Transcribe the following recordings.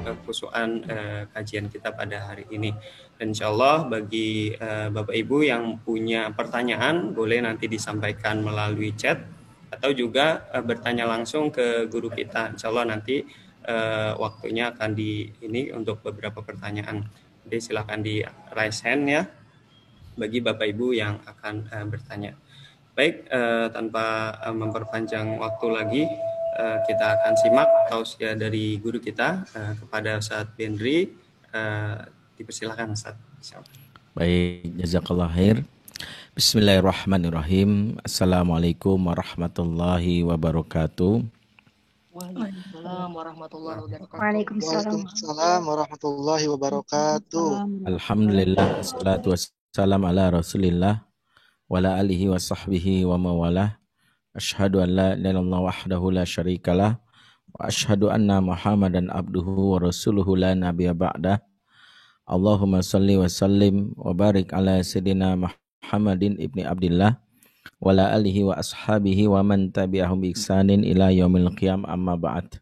kekhusuan kajian kita pada hari ini. Dan insya Allah bagi Bapak Ibu yang punya pertanyaan boleh nanti disampaikan melalui chat atau juga bertanya langsung ke guru kita. Insya Allah nanti waktunya akan ini untuk beberapa pertanyaan. Jadi silakan di raise hand ya bagi Bapak Ibu yang akan bertanya. Baik, tanpa memperpanjang waktu lagi, kita akan simak tausiah dari guru kita kepada Ustaz Bendri. Dipersilakan Ustaz. Baik, jazakallah khair. Bismillahirrahmanirrahim. Assalamualaikum warahmatullahi wabarakatuh. Waalaikumsalam warahmatullahi wabarakatuh. Waalaikumsalam warahmatullahi wabarakatuh. Alhamdulillah, wassalatu wassalam ala rasulillah wa ala alihi wa sahbihi wa mawalah. Asyhadu an la ilaha illallah wahdahu la syarikalah wa asyhadu anna Muhammadan abduhu wa rasuluhu la nabiyya ba'dah. Allahumma salli wa sallim wa barik ala sayyidina Muhammadin ibni Abdillah wa ala alihi wa ashabihi wa man tabi'ahum bi ihsanin ila yaumil qiyam amma ba'd.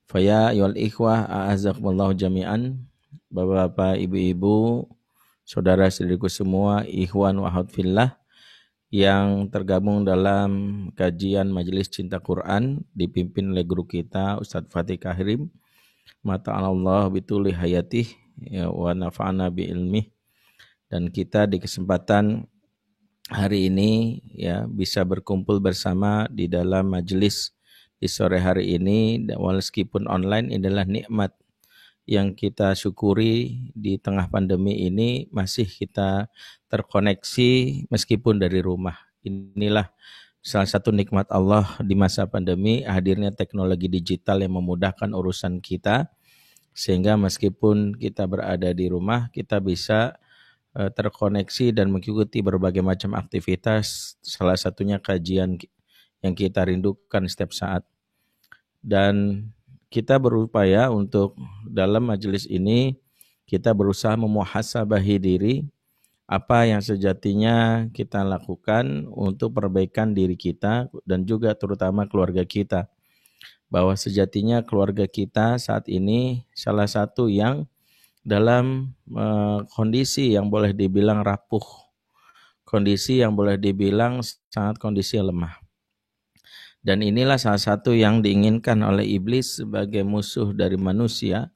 Fa ya ayyuhal ikhwah a'azzakumullah jami'an. Bapak-bapak, ibu-ibu, saudara-saudariku semua, ikhwan wa akhwat fillah yang tergabung dalam kajian Majelis Cinta Quran dipimpin oleh guru kita Ustadz Fatih Kahrim. Mata'alallah bituli hayatih ya, wa nafa'ana bi ilmih. Dan kita di kesempatan hari ini ya bisa berkumpul bersama di dalam majelis di sore hari ini, meskipun online, adalah nikmat yang kita syukuri di tengah pandemi ini, masih kita terkoneksi meskipun dari rumah. Inilah salah satu nikmat Allah di masa pandemi, hadirnya teknologi digital yang memudahkan urusan kita, sehingga meskipun kita berada di rumah, kita bisa terkoneksi dan mengikuti berbagai macam aktivitas, salah satunya kajian yang kita rindukan setiap saat. Dan kita berupaya untuk dalam majelis ini kita berusaha memuhasabahi diri apa yang sejatinya kita lakukan untuk perbaikan diri kita dan juga terutama keluarga kita. Bahwa sejatinya keluarga kita saat ini salah satu yang dalam kondisi yang boleh dibilang rapuh, kondisi yang boleh dibilang sangat kondisi lemah. Dan inilah salah satu yang diinginkan oleh iblis sebagai musuh dari manusia,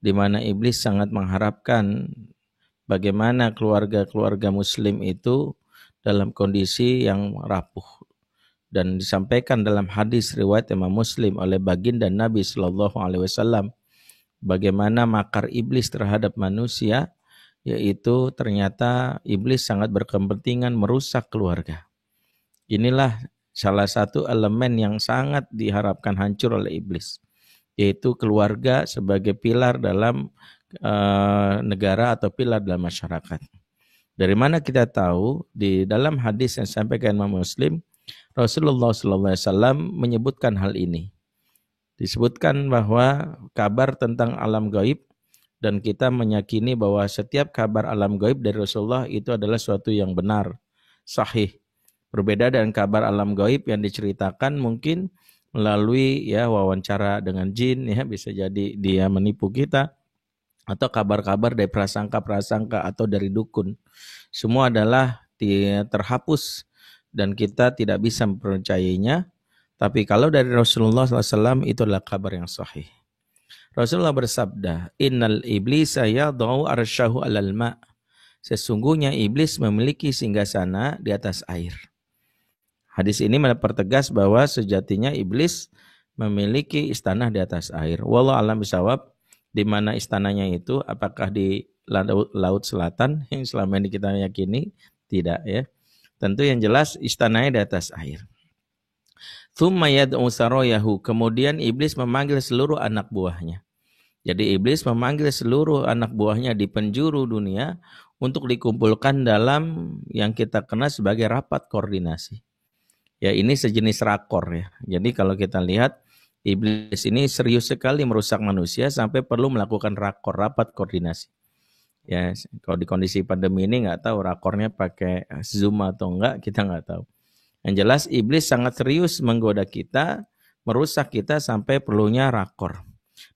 di mana iblis sangat mengharapkan bagaimana keluarga-keluarga muslim itu dalam kondisi yang rapuh. Dan disampaikan dalam hadis riwayat Imam Muslim oleh baginda Nabi SAW, bagaimana makar iblis terhadap manusia, yaitu ternyata iblis sangat berkepentingan merusak keluarga. Inilah salah satu elemen yang sangat diharapkan hancur oleh iblis, yaitu keluarga sebagai pilar dalam negara atau pilar dalam masyarakat. Dari mana kita tahu? Di dalam hadis yang disampaikan Imam Muslim, Rasulullah SAW menyebutkan hal ini. Disebutkan bahwa kabar tentang alam gaib, dan kita meyakini bahwa setiap kabar alam gaib dari Rasulullah itu adalah suatu yang benar, sahih. Berbeda dengan kabar alam gaib yang diceritakan mungkin melalui wawancara dengan jin, bisa jadi dia menipu kita, atau kabar-kabar dari prasangka-prasangka atau dari dukun. Semua adalah terhapus dan kita tidak bisa mempercayainya. Tapi kalau dari Rasulullah SAW itu adalah kabar yang sahih. Rasulullah bersabda, Innal iblisa yadau arsyahu alal ma'. Sesungguhnya iblis memiliki singgasana di atas air. Hadis ini mempertegas bahwa sejatinya iblis memiliki istana di atas air. Wallahu a'lam bishawab, di mana istananya itu, apakah di laut selatan yang selama ini kita yakini? Tidak ya. Tentu yang jelas istananya di atas air. Tsumma yad'u sarayahu, kemudian iblis memanggil seluruh anak buahnya. Jadi iblis memanggil seluruh anak buahnya di penjuru dunia untuk dikumpulkan dalam yang kita kenal sebagai rapat koordinasi. Ya, ini sejenis rakor ya. Jadi kalau kita lihat, iblis ini serius sekali merusak manusia sampai perlu melakukan rakor, rapat koordinasi. Ya, kalau di kondisi pandemi ini nggak tahu rakornya pakai Zoom atau enggak, kita nggak tahu. Yang jelas iblis sangat serius menggoda kita, merusak kita sampai perlunya rakor.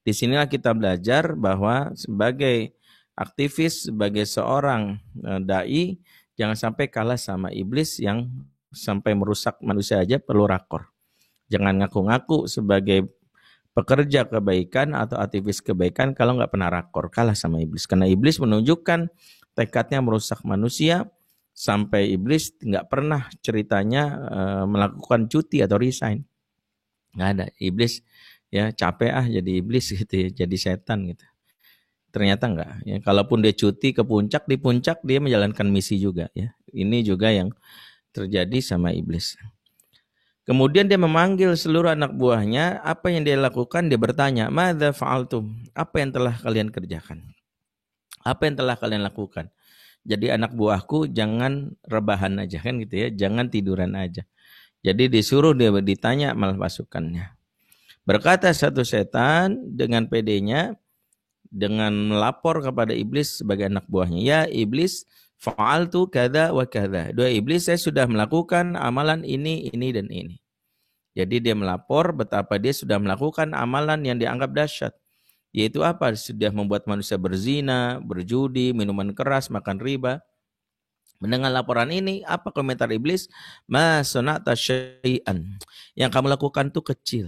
Di sinilah kita belajar bahwa sebagai aktivis, sebagai seorang dai, jangan sampai kalah sama iblis yang sampai merusak manusia aja perlu rakor. Jangan ngaku-ngaku sebagai pekerja kebaikan atau aktivis kebaikan kalau nggak pernah rakor, kalah sama iblis. Karena iblis menunjukkan tekadnya merusak manusia, sampai iblis nggak pernah ceritanya melakukan cuti atau resign. Nggak ada. Iblis ya capek jadi iblis gitu ya, jadi setan gitu. Ternyata enggak. Ya, kalaupun dia cuti ke puncak, di puncak dia menjalankan misi juga. Ya, ini juga yang terjadi sama iblis. Kemudian dia memanggil seluruh anak buahnya. Apa yang dia lakukan? Dia bertanya, "Madza fa'altum?" Apa yang telah kalian kerjakan? Apa yang telah kalian lakukan? Jadi anak buahku jangan rebahan aja kan gitu ya, jangan tiduran aja. Jadi disuruh dia ditanya malah pasukannya. Berkata satu setan dengan pedenya, dengan melapor kepada iblis sebagai anak buahnya. Ya iblis, fa'altu kada wa kada. Dua iblis, saya sudah melakukan amalan ini, dan ini. Jadi dia melapor betapa dia sudah melakukan amalan yang dianggap dahsyat. Yaitu apa? Sudah membuat manusia berzina, berjudi, minuman keras, makan riba. Mendengar laporan ini, apa komentar iblis? Ma sonata syai'an. Yang kamu lakukan itu kecil.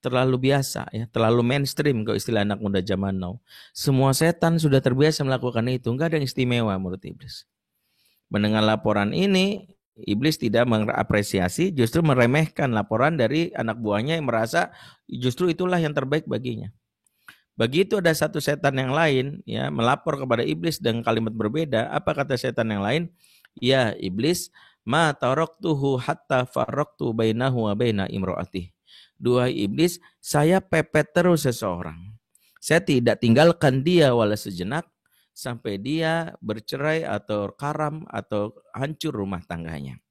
Terlalu biasa, ya, terlalu mainstream kalau istilah anak muda zaman now. Semua setan sudah terbiasa melakukan itu, enggak ada yang istimewa menurut iblis. Mendengar laporan ini, iblis tidak mengapresiasi, justru meremehkan laporan dari anak buahnya yang merasa justru itulah yang terbaik baginya. Begitu ada satu setan yang lain ya melapor kepada iblis dengan kalimat berbeda, apa kata setan yang lain? Ya iblis, ma taraktuhu hatta faraqtu bainahu wa baina imraatih. Dua iblis, saya pepet terus seseorang. Saya tidak tinggalkan dia walau sejenak sampai dia bercerai atau karam atau hancur rumah tangganya.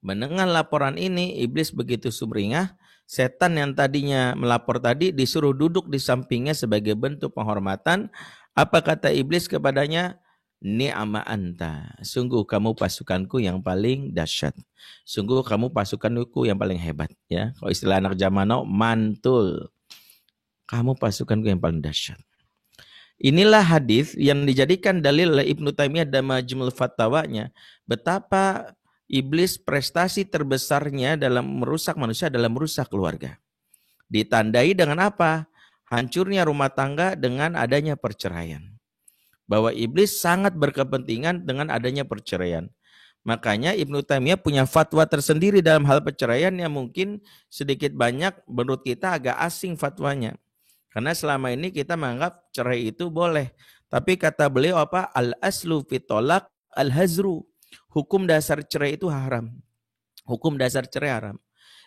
Mendengar laporan ini, iblis begitu sumringah. Setan yang tadinya melapor tadi disuruh duduk di sampingnya sebagai bentuk penghormatan. Apa kata iblis kepadanya? Ni'ama anta. Sungguh kamu pasukanku yang paling dahsyat. Sungguh kamu pasukanku yang paling hebat. Ya, kalau istilah anak zaman now, mantul. Kamu pasukanku yang paling dahsyat. Inilah hadis yang dijadikan dalil oleh Ibnu Taimiyah dan Majmu'ul Fatawanya. Betapa iblis prestasi terbesarnya dalam merusak manusia adalah merusak keluarga. Ditandai dengan apa? Hancurnya rumah tangga dengan adanya perceraian. Bahwa iblis sangat berkepentingan dengan adanya perceraian. Makanya Ibnu Taimiyah punya fatwa tersendiri dalam hal perceraian yang mungkin sedikit banyak menurut kita agak asing fatwanya. Karena selama ini kita menganggap cerai itu boleh. Tapi kata beliau apa? Al-aslu fit tolak al-hazru. Hukum dasar cerai itu haram. Hukum dasar cerai haram.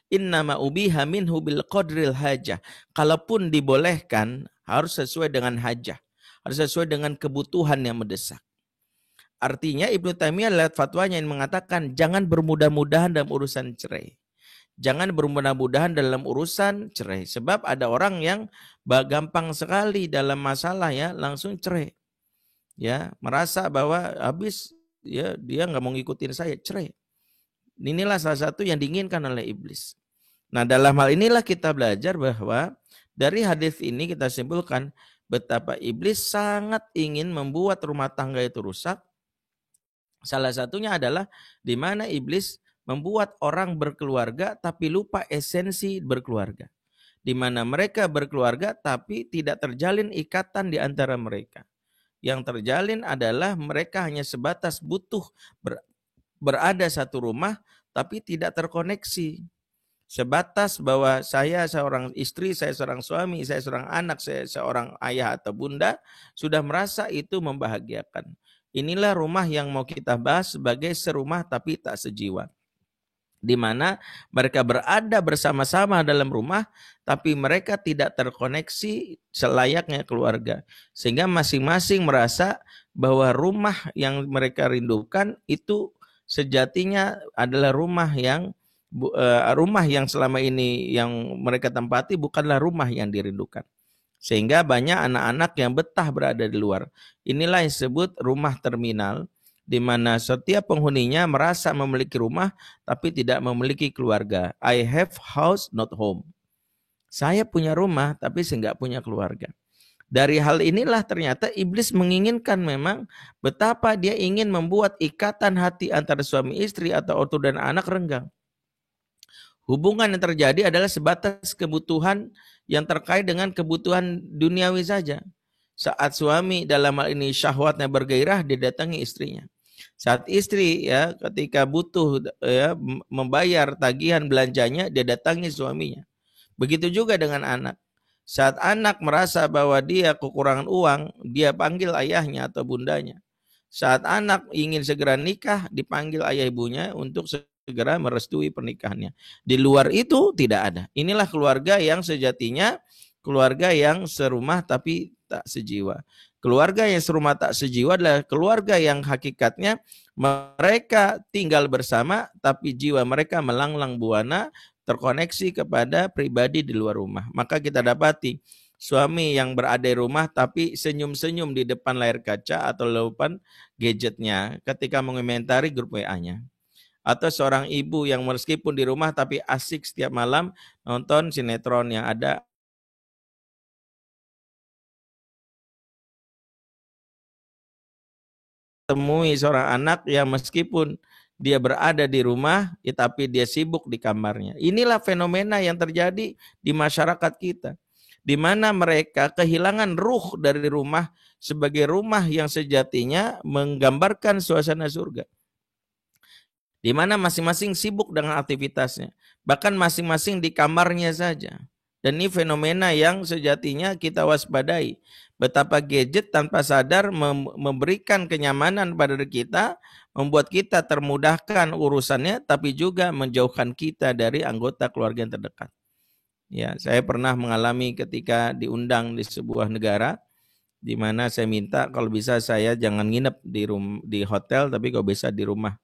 Innama ubiha minhu bil qadril hajah. Kalaupun dibolehkan harus sesuai dengan hajah. Harus sesuai dengan kebutuhan yang mendesak. Artinya Ibnu Taimiyah lewat fatwanya yang mengatakan jangan bermudah-mudahan dalam urusan cerai. Jangan bermudah-mudahan dalam urusan cerai. Sebab ada orang yang gampang sekali dalam masalah ya langsung cerai. Ya, merasa bahwa habis ya dia nggak mau ngikutin saya, cerai. Inilah salah satu yang diinginkan oleh iblis. Nah dalam hal inilah kita belajar bahwa dari hadis ini kita simpulkan betapa iblis sangat ingin membuat rumah tangga itu rusak. Salah satunya adalah di mana iblis membuat orang berkeluarga tapi lupa esensi berkeluarga. Di mana mereka berkeluarga tapi tidak terjalin ikatan di antara mereka. Yang terjalin adalah mereka hanya sebatas butuh berada satu rumah tapi tidak terkoneksi. Sebatas bahwa saya seorang istri, saya seorang suami, saya seorang anak, saya seorang ayah atau bunda, sudah merasa itu membahagiakan. Inilah rumah yang mau kita bahas sebagai serumah tapi tak sejiwa. Di mana mereka berada bersama-sama dalam rumah tapi mereka tidak terkoneksi selayaknya keluarga. Sehingga masing-masing merasa bahwa rumah yang mereka rindukan itu sejatinya adalah rumah yang selama ini yang mereka tempati bukanlah rumah yang dirindukan. Sehingga banyak anak-anak yang betah berada di luar. Inilah yang disebut rumah terminal, di mana setiap penghuninya merasa memiliki rumah tapi tidak memiliki keluarga. I have house not home. Saya punya rumah tapi saya nggak punya keluarga. Dari hal inilah ternyata iblis menginginkan memang betapa dia ingin membuat ikatan hati antara suami istri atau ortu dan anak renggang. Hubungan yang terjadi adalah sebatas kebutuhan yang terkait dengan kebutuhan duniawi saja. Saat suami dalam hal ini syahwatnya bergairah, dia datangi istrinya. Saat istri ya ketika butuh ya membayar tagihan belanjanya, dia datangi suaminya. Begitu juga dengan anak. Saat anak merasa bahwa dia kekurangan uang, dia panggil ayahnya atau bundanya. Saat anak ingin segera nikah, dipanggil ayah ibunya untuk segera merestui pernikahannya. Di luar itu tidak ada. Inilah keluarga yang sejatinya keluarga yang serumah tapi tak sejiwa. Keluarga yang serumah tak sejiwa adalah keluarga yang hakikatnya mereka tinggal bersama tapi jiwa mereka melanglang buana terkoneksi kepada pribadi di luar rumah. Maka kita dapati suami yang berada di rumah tapi senyum-senyum di depan layar kaca atau depan gadgetnya ketika mengomentari grup WA-nya. Atau seorang ibu yang meskipun di rumah tapi asik setiap malam nonton sinetron yang ada. Temui seorang anak yang meskipun dia berada di rumah, tapi dia sibuk di kamarnya. Inilah fenomena yang terjadi di masyarakat kita. Di mana mereka kehilangan ruh dari rumah sebagai rumah yang sejatinya menggambarkan suasana surga. Di mana masing-masing sibuk dengan aktivitasnya. Bahkan masing-masing di kamarnya saja. Dan ini fenomena yang sejatinya kita waspadai. Betapa gadget tanpa sadar memberikan kenyamanan pada diri kita, membuat kita termudahkan urusannya, tapi juga menjauhkan kita dari anggota keluarga yang terdekat. Ya, saya pernah mengalami ketika diundang di sebuah negara, di mana saya minta kalau bisa saya jangan nginep di hotel, tapi kalau bisa di rumah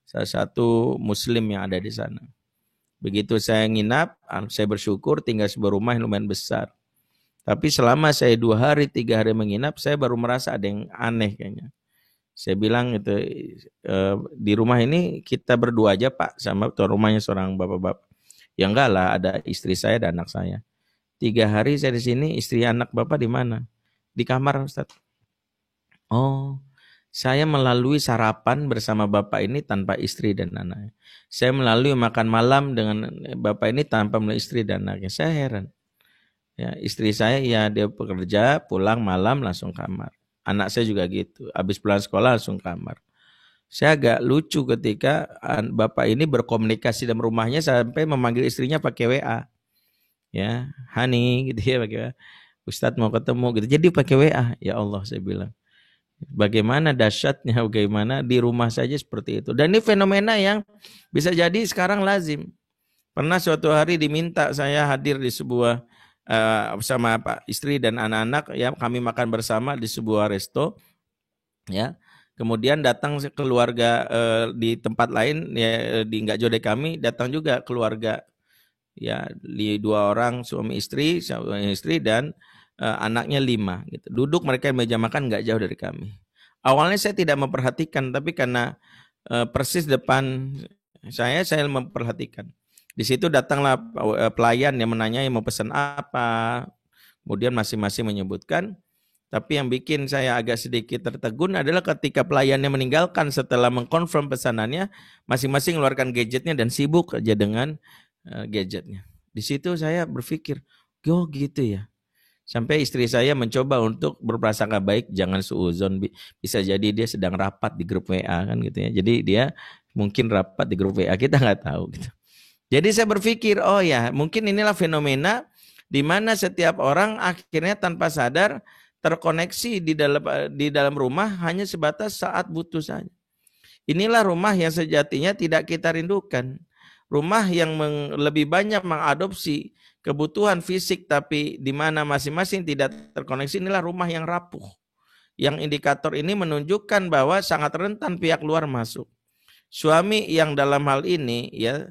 salah satu muslim yang ada di sana. Begitu saya nginap, saya bersyukur tinggal sebuah rumah yang lumayan besar. Tapi selama saya 2 hari, 3 hari menginap, saya baru merasa ada yang aneh kayaknya. Saya bilang itu di rumah ini kita berdua aja Pak, sama tuan rumahnya seorang bapak-bapak. Ya enggak lah, ada istri saya dan anak saya. 3 hari saya di sini, istri anak bapak di mana? Di kamar Ustaz. Oh, saya melalui sarapan bersama bapak ini tanpa istri dan anaknya. Saya melalui makan malam dengan bapak ini tanpa melalui istri dan anaknya. Saya heran. Ya, istri saya ya dia bekerja, pulang malam langsung kamar. Anak saya juga gitu. Habis pulang sekolah langsung kamar. Saya agak lucu ketika bapak ini berkomunikasi dalam rumahnya sampai memanggil istrinya pakai WA. Ya, honey gitu ya pakai WA. Ustadz mau ketemu gitu. Jadi pakai WA. Ya Allah saya bilang. Bagaimana dahsyatnya, bagaimana di rumah saja seperti itu. Dan ini fenomena yang bisa jadi sekarang lazim. Pernah suatu hari diminta saya hadir di sebuah bersama Pak istri dan anak-anak, ya kami makan bersama di sebuah resto, ya. Kemudian datang keluarga di tempat lain, ya di nggak jauh dari kami, datang juga keluarga, ya 2 orang suami istri dan anaknya 5 gitu. Duduk mereka di meja makan nggak jauh dari kami. Awalnya saya tidak memperhatikan, tapi karena persis depan saya memperhatikan. Di situ datanglah pelayan yang menanyai mau pesan apa. Kemudian masing-masing menyebutkan. Tapi yang bikin saya agak sedikit tertegun adalah ketika pelayannya meninggalkan setelah mengkonfirm pesanannya, masing-masing mengeluarkan gadgetnya dan sibuk aja dengan gadgetnya. Di situ saya berpikir, oh gitu ya. Sampai istri saya mencoba untuk berprasangka baik, jangan suuzon, bisa jadi dia sedang rapat di grup WA kan gitu ya. Jadi dia mungkin rapat di grup WA, kita nggak tahu gitu. Jadi saya berpikir, oh ya mungkin inilah fenomena di mana setiap orang akhirnya tanpa sadar terkoneksi di dalam rumah hanya sebatas saat butuh saja. Inilah rumah yang sejatinya tidak kita rindukan. Rumah yang lebih banyak mengadopsi kebutuhan fisik tapi di mana masing-masing tidak terkoneksi, inilah rumah yang rapuh. Yang indikator ini menunjukkan bahwa sangat rentan pihak luar masuk. Suami yang dalam hal ini ya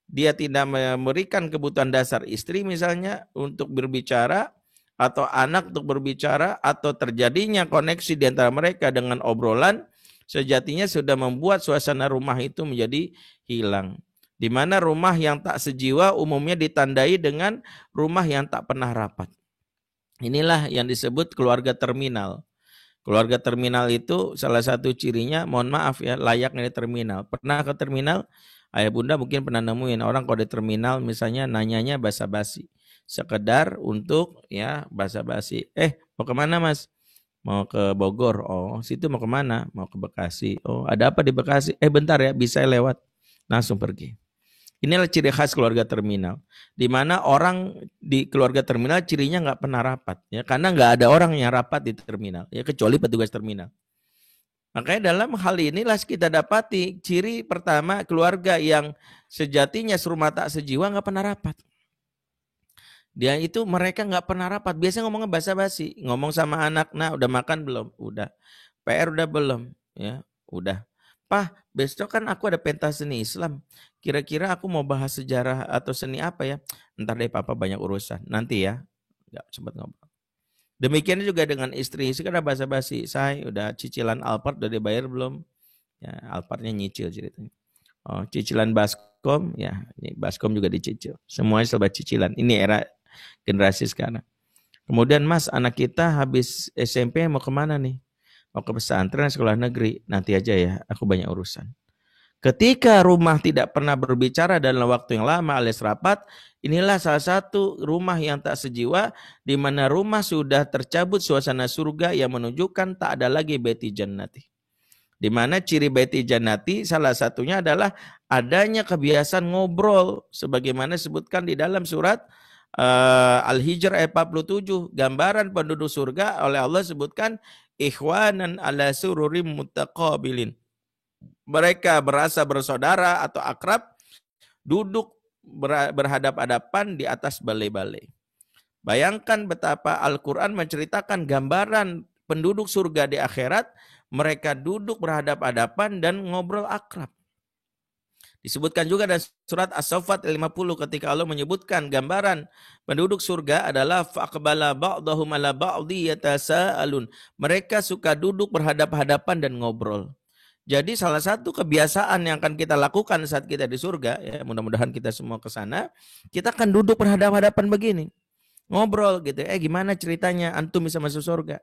dia tidak memberikan kebutuhan dasar istri misalnya untuk berbicara atau anak untuk berbicara atau terjadinya koneksi di antara mereka dengan obrolan sejatinya sudah membuat suasana rumah itu menjadi hilang. Di mana rumah yang tak sejiwa umumnya ditandai dengan rumah yang tak pernah rapat. Inilah yang disebut keluarga terminal. Keluarga terminal itu salah satu cirinya, mohon maaf ya, layaknya di terminal. Pernah ke terminal? Ayah bunda mungkin pernah nemuin orang kalau di terminal misalnya nanyanya basa-basi. Sekedar untuk ya basa-basi. Mau kemana mas? Mau ke Bogor. Oh situ mau kemana? Mau ke Bekasi. Oh ada apa di Bekasi? Bentar ya bisa lewat. Langsung pergi. Inilah ciri khas keluarga terminal, di mana orang di keluarga terminal cirinya nggak pernah rapat, ya karena nggak ada orang yang rapat di terminal, ya kecuali petugas terminal. Makanya dalam hal inilah kita dapati ciri pertama keluarga yang sejatinya serumah tak sejiwa nggak pernah rapat. Dia itu mereka nggak pernah rapat, biasanya ngomongnya basa-basi, ngomong sama anak, nah udah makan belum? Udah. PR udah belum? Ya, udah. Pak, besok kan aku ada pentas seni Islam. Kira-kira aku mau bahas sejarah atau seni apa ya? Ntar deh papa banyak urusan. Nanti ya. Nggak sempat ngobrol. Demikian juga dengan istri. Sekarang basa-basi. Saya udah cicilan Alphard udah dibayar belum? Ya, Alphardnya nyicil ceritanya. Oh, cicilan Baskom. Ya, ini Baskom juga dicicil. Semuanya serba cicilan. Ini era generasi sekarang. Kemudian mas, anak kita habis SMP mau kemana nih? Mau ke pesantren, sekolah negeri, nanti aja ya, aku banyak urusan. Ketika rumah tidak pernah berbicara dalam waktu yang lama alias rapat, inilah salah satu rumah yang tak sejiwa, di mana rumah sudah tercabut suasana surga yang menunjukkan tak ada lagi baiti jannati. Di mana ciri baiti jannati salah satunya adalah adanya kebiasaan ngobrol, sebagaimana disebutkan di dalam surat Al-Hijr ayat 47, gambaran penduduk surga oleh Allah sebutkan ikhwanan ala sururim mutaqabilin. Mereka berasa bersaudara atau akrab, duduk berhadap-hadapan di atas balai-balai. Bayangkan betapa Al-Quran menceritakan gambaran penduduk surga di akhirat, mereka duduk berhadap-hadapan dan ngobrol akrab. Disebutkan juga dalam surat As-Saffat 50 ketika Allah menyebutkan gambaran penduduk surga adalah faqbala ba'dahum ala ba'di yatasaalun. Mereka suka duduk berhadap-hadapan dan ngobrol. Jadi salah satu kebiasaan yang akan kita lakukan saat kita di surga, ya mudah-mudahan kita semua ke sana, kita akan duduk berhadap-hadapan begini. Ngobrol gitu. Gimana ceritanya antum bisa masuk surga?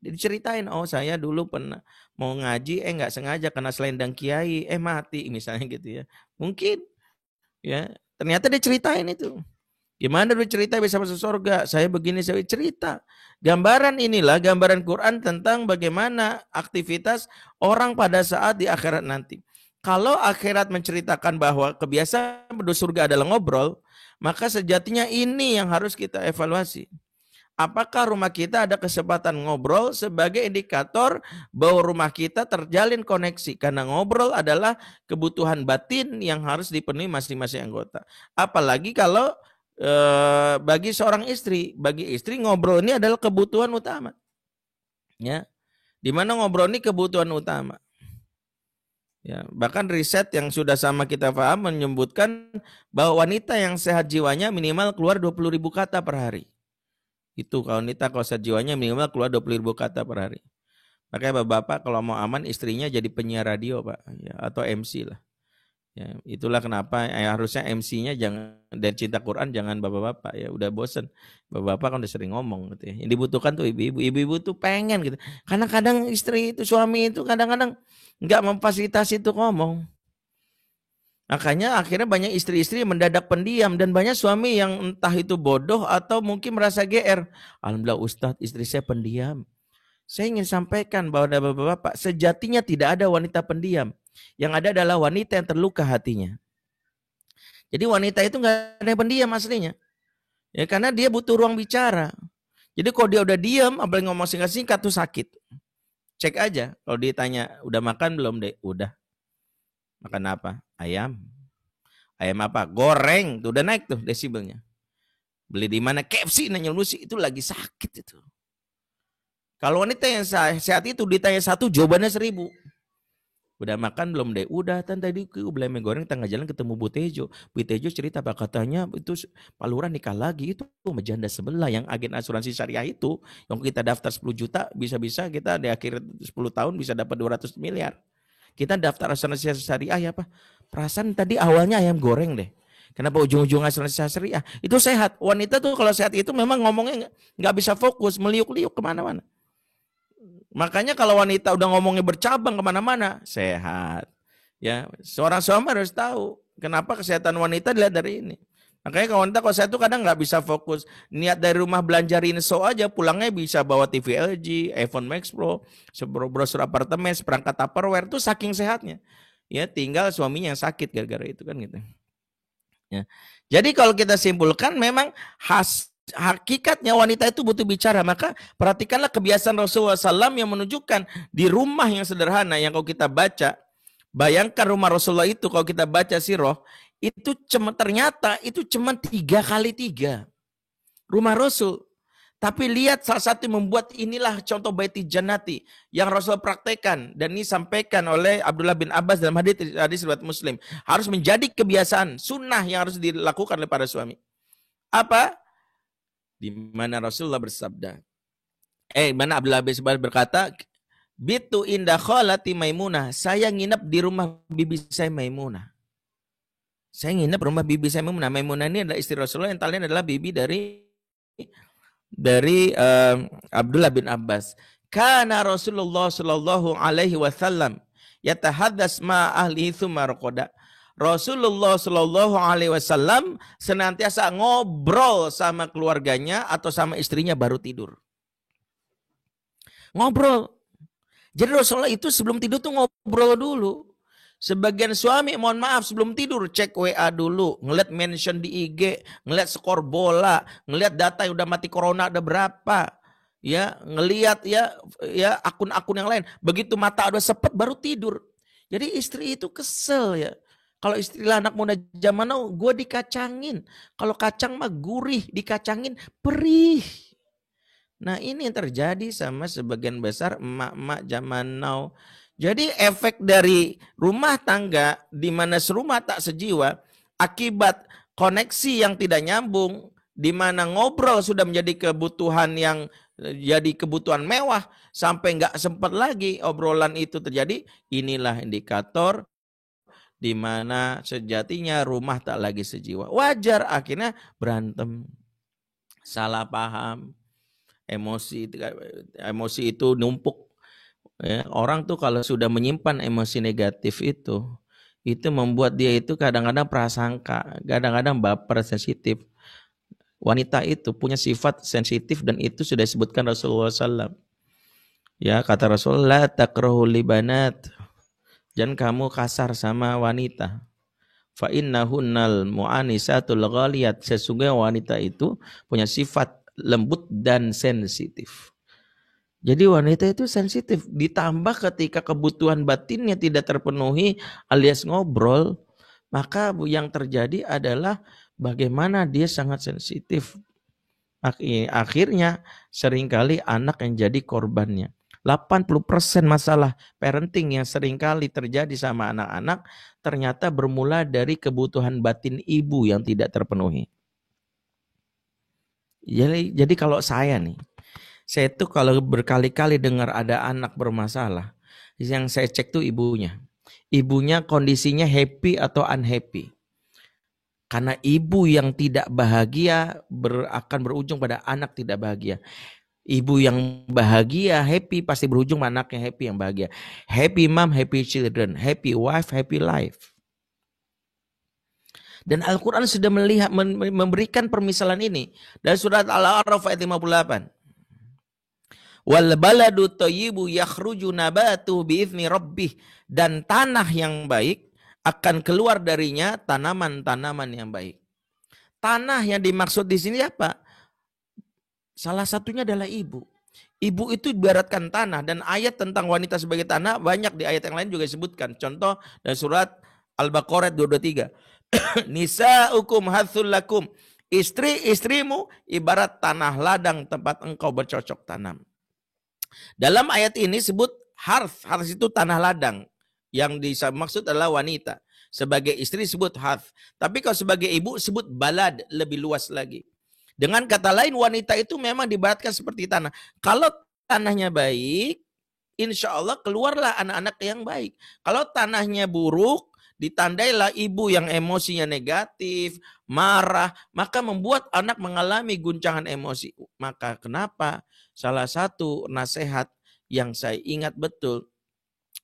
Diceritain, oh saya dulu pernah mau ngaji, nggak sengaja kena selendang kiai, mati misalnya gitu ya. Mungkin ya ternyata dia ceritain itu. Gimana dia cerita bisa masuk surga? Saya begini, saya cerita. Gambaran inilah gambaran Quran tentang bagaimana aktivitas orang pada saat di akhirat nanti. Kalau akhirat menceritakan bahwa kebiasaan penduduk surga adalah ngobrol, maka sejatinya ini yang harus kita evaluasi. Apakah rumah kita ada kesempatan ngobrol sebagai indikator bahwa rumah kita terjalin koneksi. Karena ngobrol adalah kebutuhan batin yang harus dipenuhi masing-masing anggota. Apalagi kalau bagi seorang istri. Bagi istri ngobrol ini adalah kebutuhan utama. Ya, di mana ngobrol ini kebutuhan utama. Ya, bahkan riset yang sudah sama kita paham menyebutkan bahwa wanita yang sehat jiwanya minimal keluar 20.000 kata per hari. Itu kalau wanita kalau sehat jiwanya minimal keluar 20.000 kata per hari. Makanya bapak-bapak kalau mau aman istrinya jadi penyiar radio pak, ya, atau MC lah. Ya, itulah kenapa harusnya MC-nya jangan dan cinta Quran jangan bapak-bapak ya udah bosen. Bapak-bapak kan udah sering ngomong gitu ya. Yang dibutuhkan tuh ibu-ibu. Ibu-ibu tuh pengen gitu. Karena kadang istri itu suami itu kadang-kadang nggak memfasilitasi itu ngomong. Makanya akhirnya banyak istri-istri mendadak pendiam dan banyak suami yang entah itu bodoh atau mungkin merasa GR. Alhamdulillah Ustadz istri saya pendiam. Saya ingin sampaikan bahwa bapak-bapak sejatinya tidak ada wanita pendiam. Yang ada adalah wanita yang terluka hatinya. Jadi wanita itu nggak ada yang pendiam aslinya. Ya karena dia butuh ruang bicara. Jadi kalau dia udah diam, apalagi ngomong singkat-singkat tuh sakit. Cek aja kalau ditanya udah makan belum deh? Udah. Makan apa? Ayam. Ayam apa? Goreng. Tuh udah naik tuh desibelnya. Beli di mana? KFC nanya lu sih itu lagi sakit itu. Kalau wanita yang sehat itu ditanya 1 jawabannya 1000. Udah makan belum deh? Udah tante tadi aku beli mie goreng tengah jalan ketemu Bu Tejo. Bu Tejo cerita apa katanya itu Pak Lurah nikah lagi itu janda sebelah yang agen asuransi syariah itu yang kita daftar 10 juta bisa-bisa kita di akhir 10 tahun bisa dapat 200 miliar. Kita daftar asuransi syariah ya Pak. perasaan tadi awalnya ayam goreng deh. Kenapa ujung-ujungnya syariah? Itu sehat. Wanita tuh kalau sehat itu memang ngomongnya nggak bisa fokus, meliuk-liuk kemana-mana. Makanya kalau wanita udah ngomongnya bercabang kemana-mana, sehat. Ya, seorang suami harus tahu kenapa kesehatan wanita dilihat dari ini. Makanya kalau wanita kalau saya tuh kadang nggak bisa fokus. Niat dari rumah belanja Rinso aja, pulangnya bisa bawa TV LG, iPhone Max Pro, brosur apartemen, seperangkat Tupperware tuh saking sehatnya. Ya, tinggal suaminya yang sakit gara-gara itu kan gitu. Ya. Jadi kalau kita simpulkan memang hakikatnya wanita itu butuh bicara. Maka perhatikanlah kebiasaan Rasulullah SAW yang menunjukkan di rumah yang sederhana yang kalau kita baca, bayangkan rumah Rasulullah itu kalau kita baca sirah, itu ternyata itu cuma 3x3 rumah Rasul. Tapi lihat salah satu yang membuat inilah contoh baiti jannati yang Rasul praktekkan dan ini sampaikan oleh Abdullah bin Abbas dalam hadis riwayat Muslim. Harus menjadi kebiasaan sunnah yang harus dilakukan oleh para suami. Apa? Di mana Rasulullah bersabda. Mana Abdullah bin Abbas berkata, "Bitu inda khalati Maimunah." Saya nginep di rumah bibi saya Maimunah. Saya nginep rumah bibi saya Maimunah. Maimunah ini adalah istri Rasulullah yang lain adalah bibi dari Abdullah bin Abbas. Kana Rasulullah sallallahu alaihi wasallam yatahaddas ma ahlihi tsumma raqada. Rasulullah sallallahu alaihi wasallam senantiasa ngobrol sama keluarganya atau sama istrinya baru tidur. Ngobrol. Jadi Rasulullah itu sebelum tidur tuh ngobrol dulu. Sebagian suami mohon maaf sebelum tidur cek WA dulu, ngeliat mention di IG, ngeliat skor bola, ngeliat data yang udah mati corona ada berapa, ya ngeliat ya akun-akun yang lain. Begitu mata udah sepet baru tidur. Jadi istri itu kesel ya. Kalau istilah anak muda zaman now, gue dikacangin. Kalau kacang mah gurih, dikacangin perih. Nah ini yang terjadi sama sebagian besar emak-emak zaman now. Jadi efek dari rumah tangga di mana serumah tak sejiwa akibat koneksi yang tidak nyambung, di mana ngobrol sudah menjadi kebutuhan yang jadi kebutuhan mewah sampai nggak sempat lagi obrolan itu terjadi. Inilah indikator di mana sejatinya rumah tak lagi sejiwa. Wajar akhirnya berantem, salah paham, emosi itu numpuk. Ya, orang tuh kalau sudah menyimpan emosi negatif itu membuat dia itu kadang-kadang prasangka, kadang-kadang baper, sensitif. Wanita itu punya sifat sensitif dan itu sudah disebutkan Rasulullah SAW. Ya, kata Rasulullah, takrahul libanat. Jangan kamu kasar sama wanita. Fa innahunnal mu'anisatul ghaliyat. Sesungguhnya wanita itu punya sifat lembut dan sensitif. Jadi wanita itu sensitif, ditambah ketika kebutuhan batinnya tidak terpenuhi alias ngobrol, maka yang terjadi adalah bagaimana dia sangat sensitif. Akhirnya seringkali anak yang jadi korbannya. 80% masalah parenting yang seringkali terjadi sama anak-anak ternyata bermula dari kebutuhan batin ibu yang tidak terpenuhi. Jadi kalau saya nih, saya tuh kalau berkali-kali dengar ada anak bermasalah, yang saya cek tuh ibunya. Ibunya kondisinya happy atau unhappy. Karena ibu yang tidak bahagia akan berujung pada anak tidak bahagia. Ibu yang bahagia, happy pasti berujung pada anak yang happy yang bahagia. Happy mom, happy children. Happy wife, happy life. Dan Al-Quran sudah memberikan permisalan ini. Dari surat Al-A'raf ayat 58. Wal baladu thayyibu yakhruju nabatuhu bi'izni rabbih, dan tanah yang baik akan keluar darinya tanaman-tanaman yang baik. Tanah yang dimaksud di sini apa? Salah satunya adalah ibu. Ibu itu ibaratkan tanah, dan ayat tentang wanita sebagai tanah banyak di ayat yang lain juga disebutkan. Contoh dari surat Al-Baqarah 223. Nisa'ukum hathul lakum. Istri-istrimu ibarat tanah ladang tempat engkau bercocok tanam. Dalam ayat ini sebut harth itu tanah ladang. Yang dimaksud adalah wanita. Sebagai istri sebut harth. Tapi kalau sebagai ibu sebut balad, lebih luas lagi. Dengan kata lain wanita itu memang diibaratkan seperti tanah. Kalau tanahnya baik, insya Allah keluarlah anak-anak yang baik. Kalau tanahnya buruk, Ditandailah ibu yang emosinya negatif, marah, maka membuat anak mengalami guncangan emosi. Maka kenapa salah satu nasihat yang saya ingat betul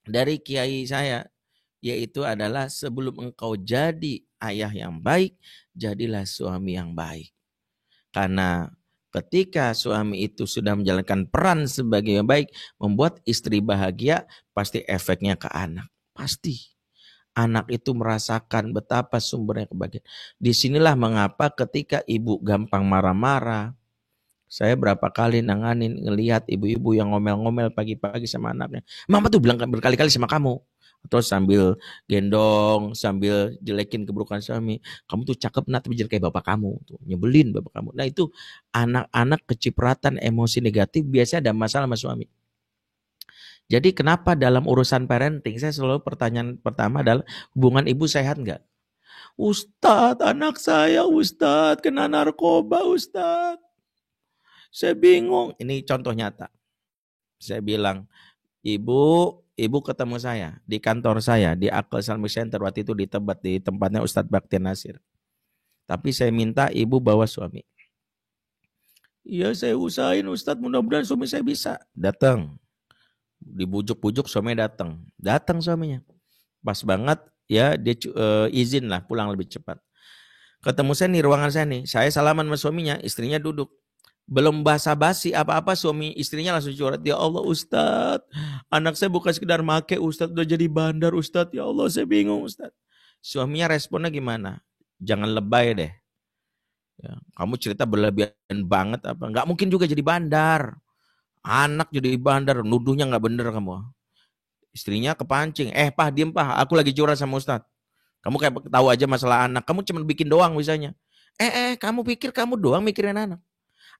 dari kiai saya, yaitu adalah sebelum engkau jadi ayah yang baik, jadilah suami yang baik. Karena ketika suami itu sudah menjalankan peran sebagai yang baik, membuat istri bahagia, pasti efeknya ke anak. Pasti. Anak itu merasakan betapa sumbernya kebahagiaan. Disinilah mengapa ketika ibu gampang marah-marah, saya berapa kali nanganin ngelihat ibu-ibu yang ngomel-ngomel pagi-pagi sama anaknya. Mama tuh bilang berkali-kali sama kamu. Terus sambil gendong, sambil jelekin keburukan suami. Kamu tuh cakep nak, tapi jadi kayak bapak kamu. Tuh, nyebelin bapak kamu. Nah itu anak-anak kecipratan emosi negatif biasanya ada masalah sama suami. Jadi kenapa dalam urusan parenting, saya selalu pertanyaan pertama adalah hubungan ibu sehat nggak? Ustadz, anak saya Ustadz kena narkoba Ustadz. Saya bingung. Ini contoh nyata. Saya bilang, ibu ketemu saya di kantor saya di Akal Islamic Center waktu itu di Tebet di tempatnya Ustadz Bakti Nasir. Tapi saya minta ibu bawa suami. Iya saya usahain Ustadz, mudah-mudahan suami saya bisa. Datang. Dibujuk-bujuk suami datang. Datang suaminya. Pas banget ya dia izin lah pulang lebih cepat. Ketemu saya nih ruangan saya nih. Saya salaman sama suaminya, istrinya duduk. Belum basa-basi apa-apa suami istrinya langsung curhat. Ya Allah Ustadz, anak saya bukan sekedar make Ustadz, udah jadi bandar Ustadz. Ya Allah saya bingung Ustadz. Suaminya responnya gimana? Jangan lebay deh. Ya, kamu cerita berlebihan banget apa? Nggak mungkin juga jadi bandar. Anak jadi bandar, nuduhnya nggak bener kamu. Istrinya kepancing. Pak diem Pak, aku lagi curhat sama Ustadz. Kamu kayak tahu aja masalah anak. Kamu cuma bikin doang misalnya. Kamu pikir kamu doang mikirin anak.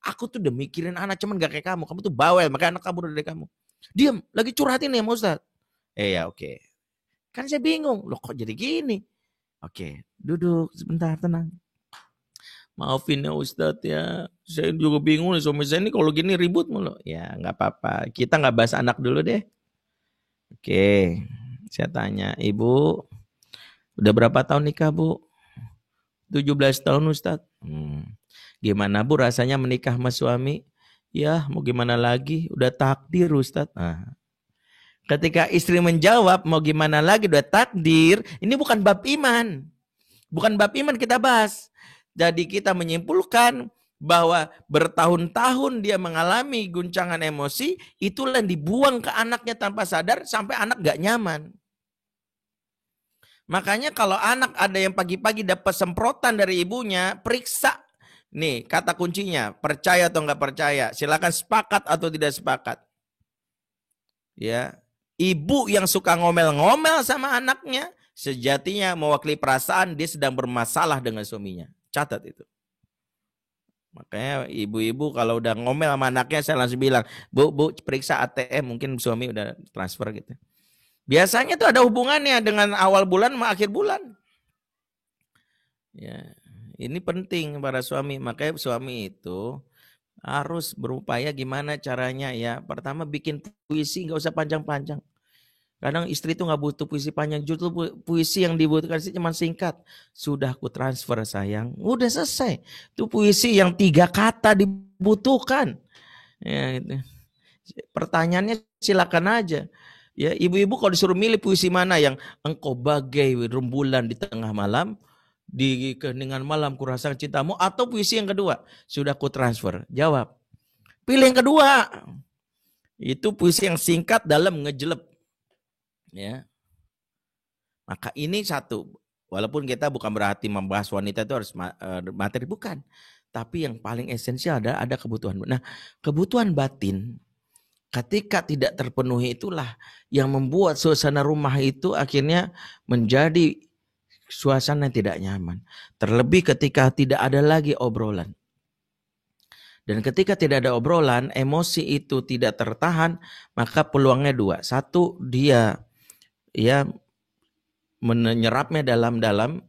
Aku tuh udah mikirin anak, cuman gak kayak kamu. Kamu tuh bawel, makanya anak kamu udah dari kamu. Diam, lagi curhatin ya Ustadz. Ya oke. Kan saya bingung, loh kok jadi gini? Oke, duduk sebentar, tenang. Maafin ya Ustadz ya. Saya juga bingung nih, suami saya ini kalau gini ribut mulu. Ya gak apa-apa, kita gak bahas anak dulu deh. Oke, saya tanya, Ibu udah berapa tahun nikah Bu? 17 tahun Ustadz. Gimana Bu rasanya menikah sama suami? Ya mau gimana lagi, udah takdir Ustadz. Nah, ketika istri menjawab mau gimana lagi, udah takdir, ini bukan bab iman. Bukan bab iman kita bahas. Jadi kita menyimpulkan bahwa bertahun-tahun dia mengalami guncangan emosi, itulah yang dibuang ke anaknya tanpa sadar sampai anak gak nyaman. Makanya kalau anak ada yang pagi-pagi dapat semprotan dari ibunya, periksa. Nih kata kuncinya, percaya atau nggak percaya. Silakan sepakat atau tidak sepakat. Ya, ibu yang suka ngomel-ngomel sama anaknya, sejatinya mewakili perasaan dia sedang bermasalah dengan suaminya. Catat itu. Makanya ibu-ibu kalau udah ngomel sama anaknya, saya langsung bilang, Bu, periksa ATM, mungkin suami udah transfer gitu. Biasanya tuh ada hubungannya dengan awal bulan sama akhir bulan. Ya, ini penting para suami. Makanya suami itu harus berupaya gimana caranya ya. Pertama bikin puisi nggak usah panjang-panjang. Kadang istri itu nggak butuh puisi panjang. Justru puisi yang dibutuhkan sih cuma singkat. Sudah aku transfer sayang. Udah selesai. Itu puisi yang 3 kata dibutuhkan. Ya, gitu. Pertanyaannya silakan aja. Ya, ibu-ibu kalau disuruh milih puisi mana yang engkau bagai rembulan di tengah malam, di keheningan malam ku rasakan cintamu, atau puisi yang kedua, sudah ku transfer. Jawab. Pilih yang kedua. Itu puisi yang singkat dalam ngejelep. Ya. Maka ini satu. Walaupun kita bukan berarti membahas wanita itu harus materi, bukan. Tapi yang paling esensial ada kebutuhan. Nah, kebutuhan batin ketika tidak terpenuhi itulah yang membuat suasana rumah itu akhirnya menjadi suasana yang tidak nyaman. Terlebih ketika tidak ada lagi obrolan. Dan ketika tidak ada obrolan, emosi itu tidak tertahan, maka peluangnya 2. Satu, dia ya menyerapnya dalam-dalam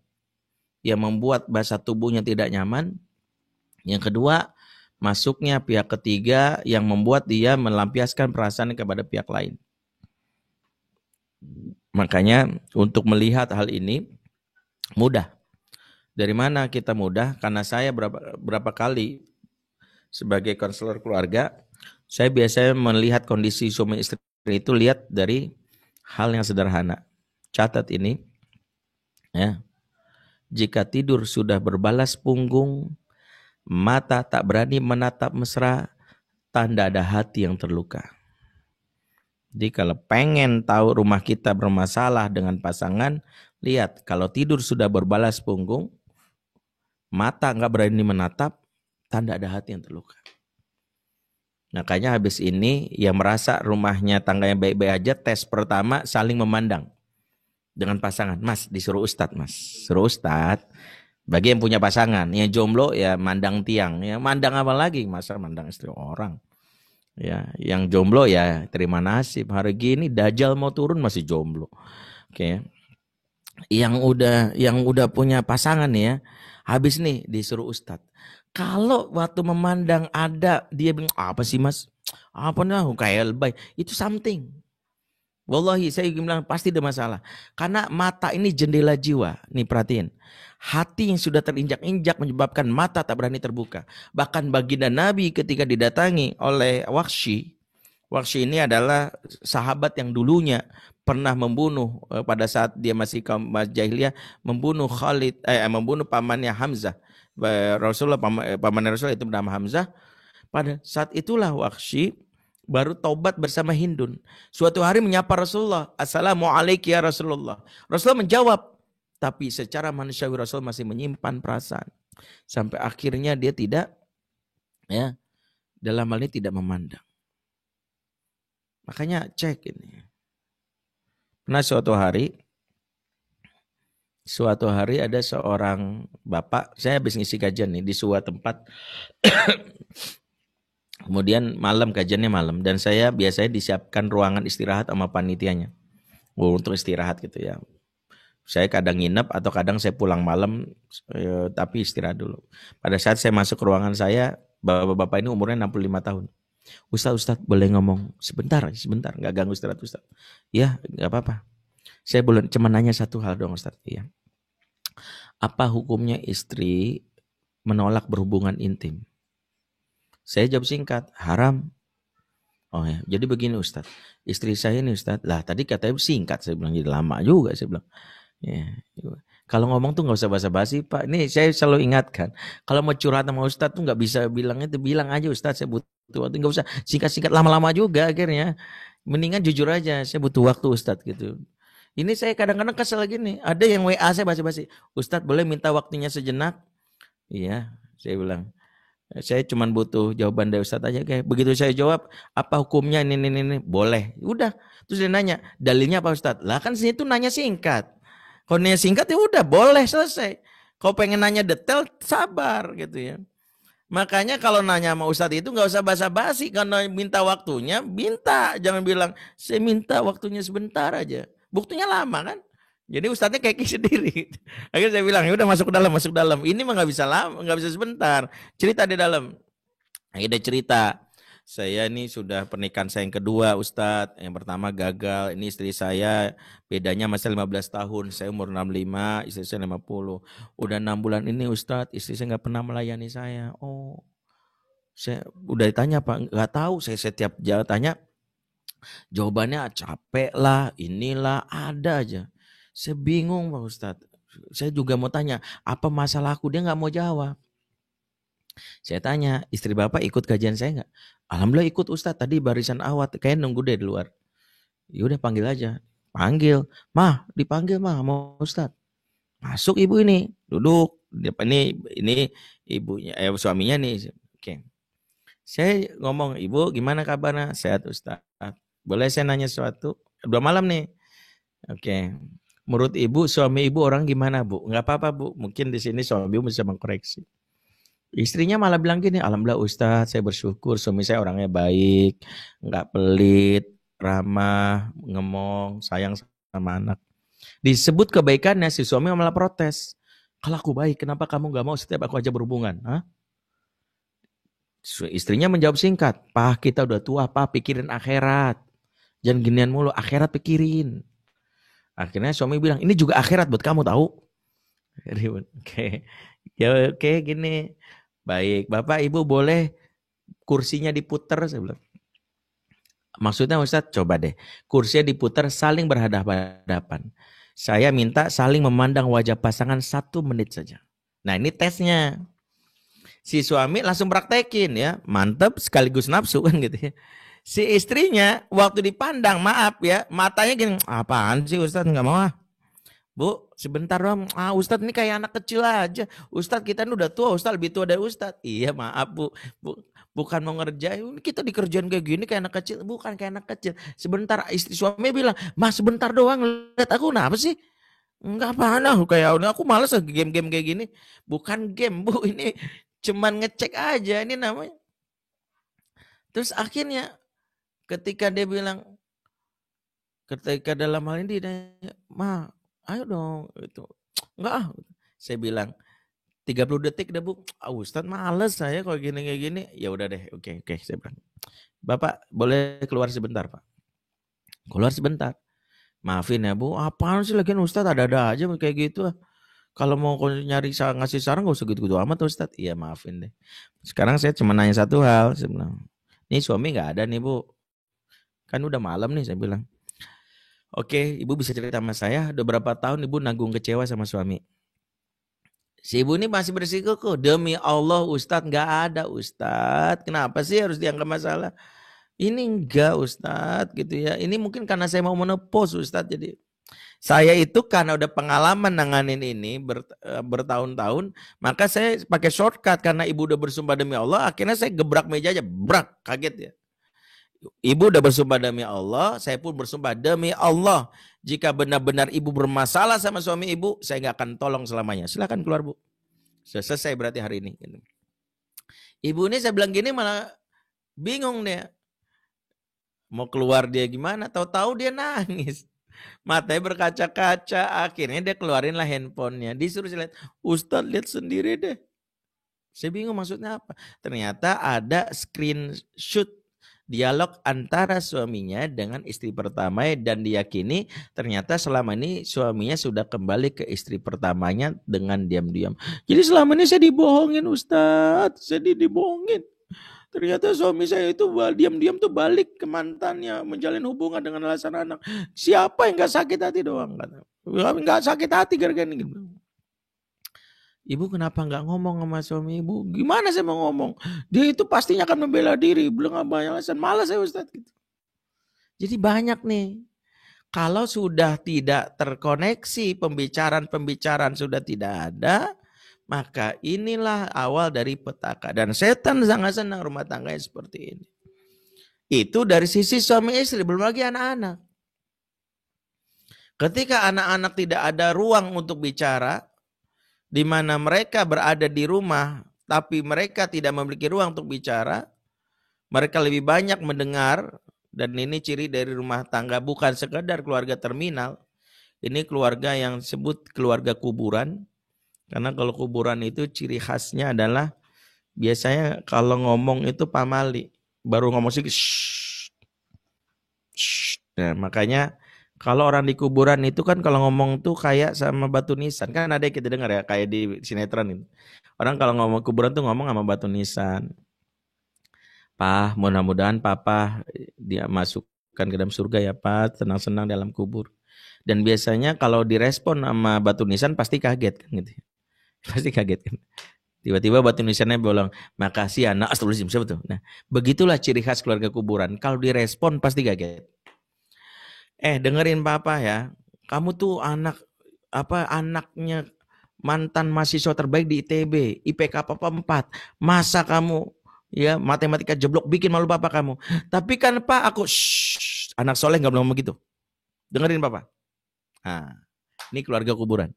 yang membuat bahasa tubuhnya tidak nyaman. Yang kedua, masuknya pihak ketiga yang membuat dia melampiaskan perasaan kepada pihak lain. Makanya untuk melihat hal ini mudah. Dari mana kita mudah? Karena saya berapa kali sebagai konselor keluarga, saya biasanya melihat kondisi suami istri itu lihat dari hal yang sederhana. Catat ini, ya. Jika tidur sudah berbalas punggung, mata tak berani menatap mesra, tanda ada hati yang terluka. Jadi kalau pengen tahu rumah kita bermasalah dengan pasangan, lihat kalau tidur sudah berbalas punggung, mata nggak berani menatap, tanda ada hati yang terluka. Makanya habis ini yang merasa rumahnya tangganya baik-baik aja, tes pertama saling memandang dengan pasangan. Mas, disuruh Ustadz, Mas. Suruh Ustadz, bagi yang punya pasangan, yang jomblo ya mandang tiang. Ya mandang apa lagi? Masa mandang istri orang. Ya, yang jomblo ya terima nasib. Hari gini Dajjal mau turun masih jomblo. Oke. Yang udah punya pasangan nih ya, habis nih disuruh Ustadz. Kalau waktu memandang ada dia bilang apa sih Mas? Apa nih kayak lebay. Itu something. Wallahi saya bilang pasti ada masalah. Karena mata ini jendela jiwa. Nih perhatiin. Hati yang sudah terinjak-injak menyebabkan mata tak berani terbuka. Bahkan baginda Nabi ketika didatangi oleh Wahsy. Wahsy ini adalah sahabat yang dulunya pernah membunuh pada saat dia masih kaum jahiliyah, membunuh membunuh pamannya Hamzah. Rasulullah pamannya Rasulullah itu bernama Hamzah. Pada saat itulah Wahsy baru taubat bersama Hindun. Suatu hari menyapa Rasulullah, "Assalamualaikum ya Rasulullah." Rasulullah menjawab, tapi secara manusiawi Rasul masih menyimpan perasaan. Sampai akhirnya dia tidak, ya, dalam hal ini tidak memandang. Makanya cek ini. Pernah suatu hari ada seorang bapak, saya habis ngisi kajian nih di sebuah tempat. Kemudian kajiannya malam, dan saya biasanya disiapkan ruangan istirahat sama panitianya untuk istirahat gitu ya. Saya kadang nginep atau kadang saya pulang malam, tapi istirahat dulu. Pada saat saya masuk ke ruangan saya, bapak-bapak ini umurnya 65 tahun. Ustadz boleh ngomong sebentar, nggak ganggu istirahat Ustadz. Ya nggak apa-apa. Saya boleh cuma nanya satu hal dong Ustadz. Ya. Apa hukumnya istri menolak berhubungan intim? Saya jawab singkat, haram. Oh ya, jadi begini Ustadz. Istri saya nih Ustadz, lah tadi katanya singkat, saya bilang jadi lama juga saya bilang. Ya, kalau ngomong tuh nggak usah basa-basi Pak. Ini saya selalu ingatkan, kalau mau curhat sama Ustadz tuh nggak bisa bilang itu, bilang aja Ustadz saya butuh waktu, nggak usah singkat-singkat lama-lama juga akhirnya. Mendingan jujur aja, saya butuh waktu Ustadz gitu. Ini saya kadang-kadang kesel gini, ada yang WA saya basa-basi, Ustadz boleh minta waktunya sejenak? Iya, saya bilang. Saya cuma butuh jawaban dari Ustadz aja. Kayak begitu saya jawab, apa hukumnya ini, boleh. Udah. Terus dia nanya, dalilnya apa Ustadz? Lah kan sini tuh nanya singkat. Kalau nanya singkat ya udah, boleh selesai. Kalau pengen nanya detail, sabar gitu ya. Makanya kalau nanya sama Ustadz itu nggak usah basa-basi. Karena minta waktunya, minta. Jangan bilang, saya minta waktunya sebentar aja. Buktinya lama kan. Jadi Ustadznya kayak sendiri. Akhirnya saya bilang, ya udah masuk ke dalam. Ini mah nggak bisa lama, nggak bisa sebentar. Cerita di dalam. Akhirnya cerita. Saya ini sudah pernikahan saya yang kedua, Ustadz. Yang pertama gagal. Ini istri saya bedanya masih 15 tahun. Saya umur 65, istri saya 50. Udah 6 bulan ini Ustadz, istri saya nggak pernah melayani saya. Oh, saya udah ditanya Pak, nggak tahu. Saya setiap tanya, jawabannya capek lah, inilah, ada aja. Saya bingung Pak Ustadz. Saya juga mau tanya, apa masalahku? Dia nggak mau jawab. Saya tanya, istri Bapak ikut kajian saya nggak? Alhamdulillah ikut Ustadz. Tadi barisan awal, kayak nunggu deh di luar. Yaudah panggil aja. Panggil. Mah, dipanggil mah sama Ustadz. Masuk ibu ini, duduk. Ini ibunya, suaminya nih. Oke. Saya ngomong, ibu gimana kabarnya? Sehat Ustadz. Boleh saya nanya sesuatu? Udah malam nih. Oke. Menurut ibu, suami ibu orang gimana Bu? Enggak apa-apa Bu, mungkin di sini suami ibu bisa mengkoreksi. Istrinya malah bilang gini, alhamdulillah Ustadz, saya bersyukur suami saya orangnya baik, enggak pelit, ramah, ngemong, sayang sama anak. Disebut kebaikannya, si suami malah protes. Kalau aku baik, kenapa kamu enggak mau setiap aku aja berhubungan? Hah? Istrinya menjawab singkat, Pak kita udah tua, Pak pikirin akhirat. Jangan ginian mulu, akhirat pikirin. Akhirnya suami bilang, ini juga akhirat buat kamu tahu. Oke, ya oke gini. Baik, Bapak Ibu boleh kursinya diputer, saya bilang. Maksudnya Ustadz, coba deh, kursinya diputer saling berhadapan-hadapan. Saya minta saling memandang wajah pasangan 1 menit saja. Nah ini tesnya. Si suami langsung praktekin ya, mantep sekaligus nafsu kan gitu ya. Si istrinya waktu dipandang, maaf ya, matanya gini, apaan sih Ustadz, nggak mau ah. Bu, sebentar dong. Ustadz ini kayak anak kecil aja. Ustadz kita ini udah tua, Ustadz lebih tua dari Ustadz. Iya maaf bu. Bukan mau ngerjain, kita dikerjain kayak gini kayak anak kecil. Bukan kayak anak kecil. Sebentar istri suami bilang, mas sebentar doang, lihat aku kenapa sih? Enggak apa-apa, kayak aku malas game-game kayak gini. Bukan game bu, ini cuman ngecek aja ini namanya. Terus akhirnya ketika dia bilang, ketika dalam hal ini dia, ma, ayo dong itu. Enggak saya bilang 30 detik dah bu. Ustadz males saya kalau gini kayak gini. Ya udah deh, oke saya bilang. Bapak boleh keluar sebentar pak. Keluar sebentar. Maafin ya bu, apaan sih lagian Ustadz ada-ada aja kayak gitu. Kalau mau nyari ngasih saran gak usah gitu-gitu amat Ustadz. Iya maafin deh. Sekarang saya cuma nanya satu hal. Saya bilang, ini suami gak ada nih bu. Kan udah malam nih saya bilang. Oke, ibu bisa cerita sama saya, udah berapa tahun ibu nanggung kecewa sama suami? Si ibu ini masih bersikukuh, demi Allah Ustadz nggak ada Ustadz, kenapa sih harus dianggap masalah? Ini enggak Ustadz gitu ya, ini mungkin karena saya mau menepus Ustadz, jadi saya itu karena udah pengalaman nanganin ini bertahun-tahun, maka saya pakai shortcut karena ibu udah bersumpah demi Allah, akhirnya saya gebrak meja aja, brak, kaget ya. Ibu udah bersumpah demi Allah, saya pun bersumpah demi Allah. Jika benar-benar ibu bermasalah sama suami ibu, saya nggak akan tolong selamanya. Silakan keluar bu. Sudah selesai berarti hari ini. Ibu ini saya bilang gini malah bingung dia. Mau keluar dia gimana? Tahu-tahu dia nangis. Matanya berkaca-kaca. Akhirnya dia keluarin lah handphonenya. Disuruh lihat. Ustadz lihat sendiri deh. Saya bingung maksudnya apa. Ternyata ada screenshot dialog antara suaminya dengan istri pertama dan diyakini ternyata selama ini suaminya sudah kembali ke istri pertamanya dengan diam-diam. Jadi selama ini saya dibohongin Ustadz, saya dibohongin. Ternyata suami saya itu diam-diam tuh balik ke mantannya, menjalin hubungan dengan alasan anak. Siapa yang gak sakit hati doang? Gak sakit hati gara-gara ini. Ibu kenapa nggak ngomong sama suami ibu? Gimana saya mau ngomong? Dia itu pastinya akan membela diri. Belum banyak alasan. Malas saya Ustadz. Gitu. Jadi banyak nih. Kalau sudah tidak terkoneksi, pembicaraan sudah tidak ada, maka inilah awal dari petaka. Dan setan sangat senang rumah tangganya seperti ini. Itu dari sisi suami istri, belum lagi anak-anak. Ketika anak-anak tidak ada ruang untuk bicara, di mana mereka berada di rumah, tapi mereka tidak memiliki ruang untuk bicara, mereka lebih banyak mendengar, dan ini ciri dari rumah tangga, bukan sekedar keluarga terminal, ini keluarga yang disebut keluarga kuburan, karena kalau kuburan itu ciri khasnya adalah, biasanya kalau ngomong itu pamali, baru ngomong sedikit, nah, makanya, kalau orang di kuburan itu kan kalau ngomong tuh kayak sama batu nisan. Kan ada yang kita dengar ya kayak di sinetron itu. Orang kalau ngomong kuburan tuh ngomong sama batu nisan. Pak, mudah-mudahan papa dia masukkan ke dalam surga ya Pak. Senang-senang dalam kubur. Dan biasanya kalau direspon sama batu nisan pasti kaget kan gitu. Pasti kaget kan. Tiba-tiba batu nisannya bilang, makasih anak astagfirullahaladzim. Siapa tuh? Nah, begitulah ciri khas keluarga kuburan. Kalau direspon pasti kaget. Dengerin papa ya, kamu tuh anaknya mantan mahasiswa terbaik di ITB, IPK papa 4. Masa kamu ya matematika jeblok bikin malu papa kamu? Tapi kan pak aku anak soleh nggak boleh ngomong gitu. Dengerin papa. Nah, ini keluarga kuburan.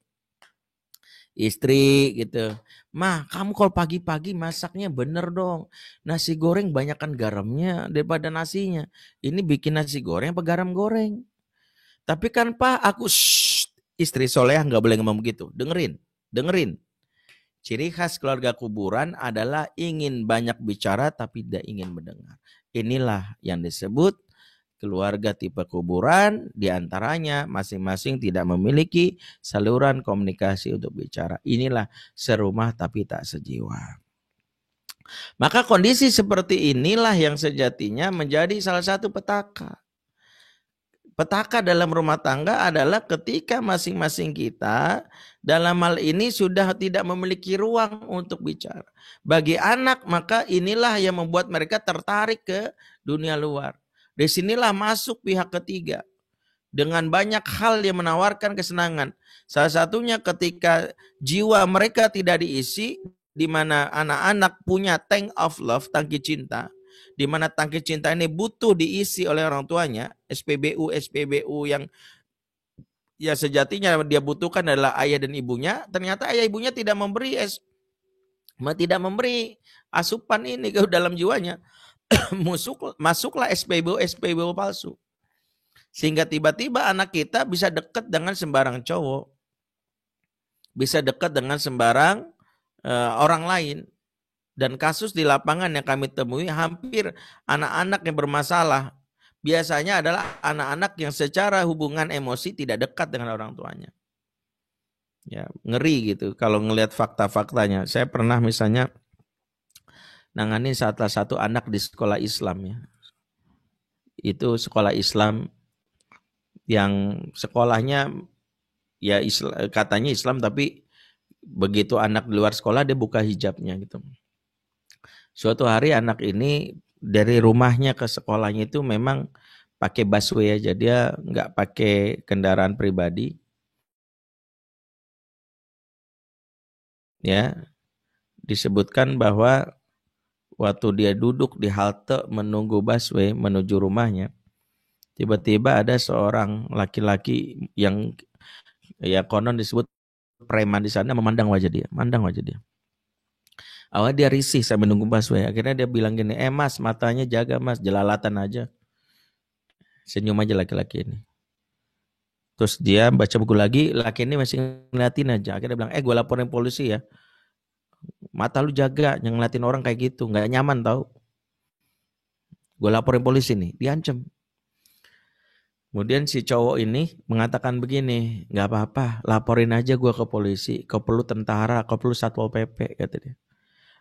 Istri gitu. Mah, kamu kalau pagi-pagi masaknya bener dong. Nasi goreng banyakkan garamnya daripada nasinya. Ini bikin nasi goreng apa garam goreng? Tapi kan pak, aku istri soleh nggak boleh ngomong begitu. Dengerin. Ciri khas keluarga kuburan adalah ingin banyak bicara tapi tidak ingin mendengar. Inilah yang disebut keluarga tipe kuburan, diantaranya masing-masing tidak memiliki saluran komunikasi untuk bicara. Inilah serumah tapi tak sejiwa. Maka kondisi seperti inilah yang sejatinya menjadi salah satu petaka. Petaka dalam rumah tangga adalah ketika masing-masing kita dalam hal ini sudah tidak memiliki ruang untuk bicara. Bagi anak, maka inilah yang membuat mereka tertarik ke dunia luar. Di sinilah masuk pihak ketiga dengan banyak hal yang menawarkan kesenangan. Salah satunya ketika jiwa mereka tidak diisi, di mana anak-anak punya tank of love, tangki cinta, di mana tangki cinta ini butuh diisi oleh orang tuanya, SPBU yang ya sejatinya dia butuhkan adalah ayah dan ibunya. Ternyata ayah ibunya tidak memberi asupan ini ke dalam jiwanya. Masuklah SPBU palsu. Sehingga tiba-tiba anak kita bisa dekat dengan sembarang cowok. Bisa dekat dengan sembarang orang lain. Dan kasus di lapangan yang kami temui hampir anak-anak yang bermasalah biasanya adalah anak-anak yang secara hubungan emosi tidak dekat dengan orang tuanya. Ya, ngeri gitu kalau ngelihat fakta-faktanya. Saya pernah misalnya nangani salah satu anak di sekolah Islam ya. Itu sekolah Islam yang sekolahnya ya katanya Islam tapi begitu anak di luar sekolah dia buka hijabnya gitu. Suatu hari anak ini dari rumahnya ke sekolahnya itu memang pakai busway aja, dia nggak pakai kendaraan pribadi. Ya, disebutkan bahwa waktu dia duduk di halte menunggu busway menuju rumahnya, tiba-tiba ada seorang laki-laki yang ya konon disebut preman di sana memandang wajah dia. Awalnya dia risih sambil nunggu busway. Akhirnya dia bilang gini, mas matanya jaga mas, jelalatan aja. Senyum aja laki-laki ini. Terus dia baca buku lagi, laki ini masih ngeliatin aja. Akhirnya dia bilang, gue laporin polisi ya. Mata lu jaga, yang ngeliatin orang kayak gitu. Gak nyaman tau. Gue laporin polisi nih, diancam. Kemudian si cowok ini mengatakan begini, gak apa-apa, laporin aja gue ke polisi. Kau perlu tentara, kau perlu Satpol PP, kata dia.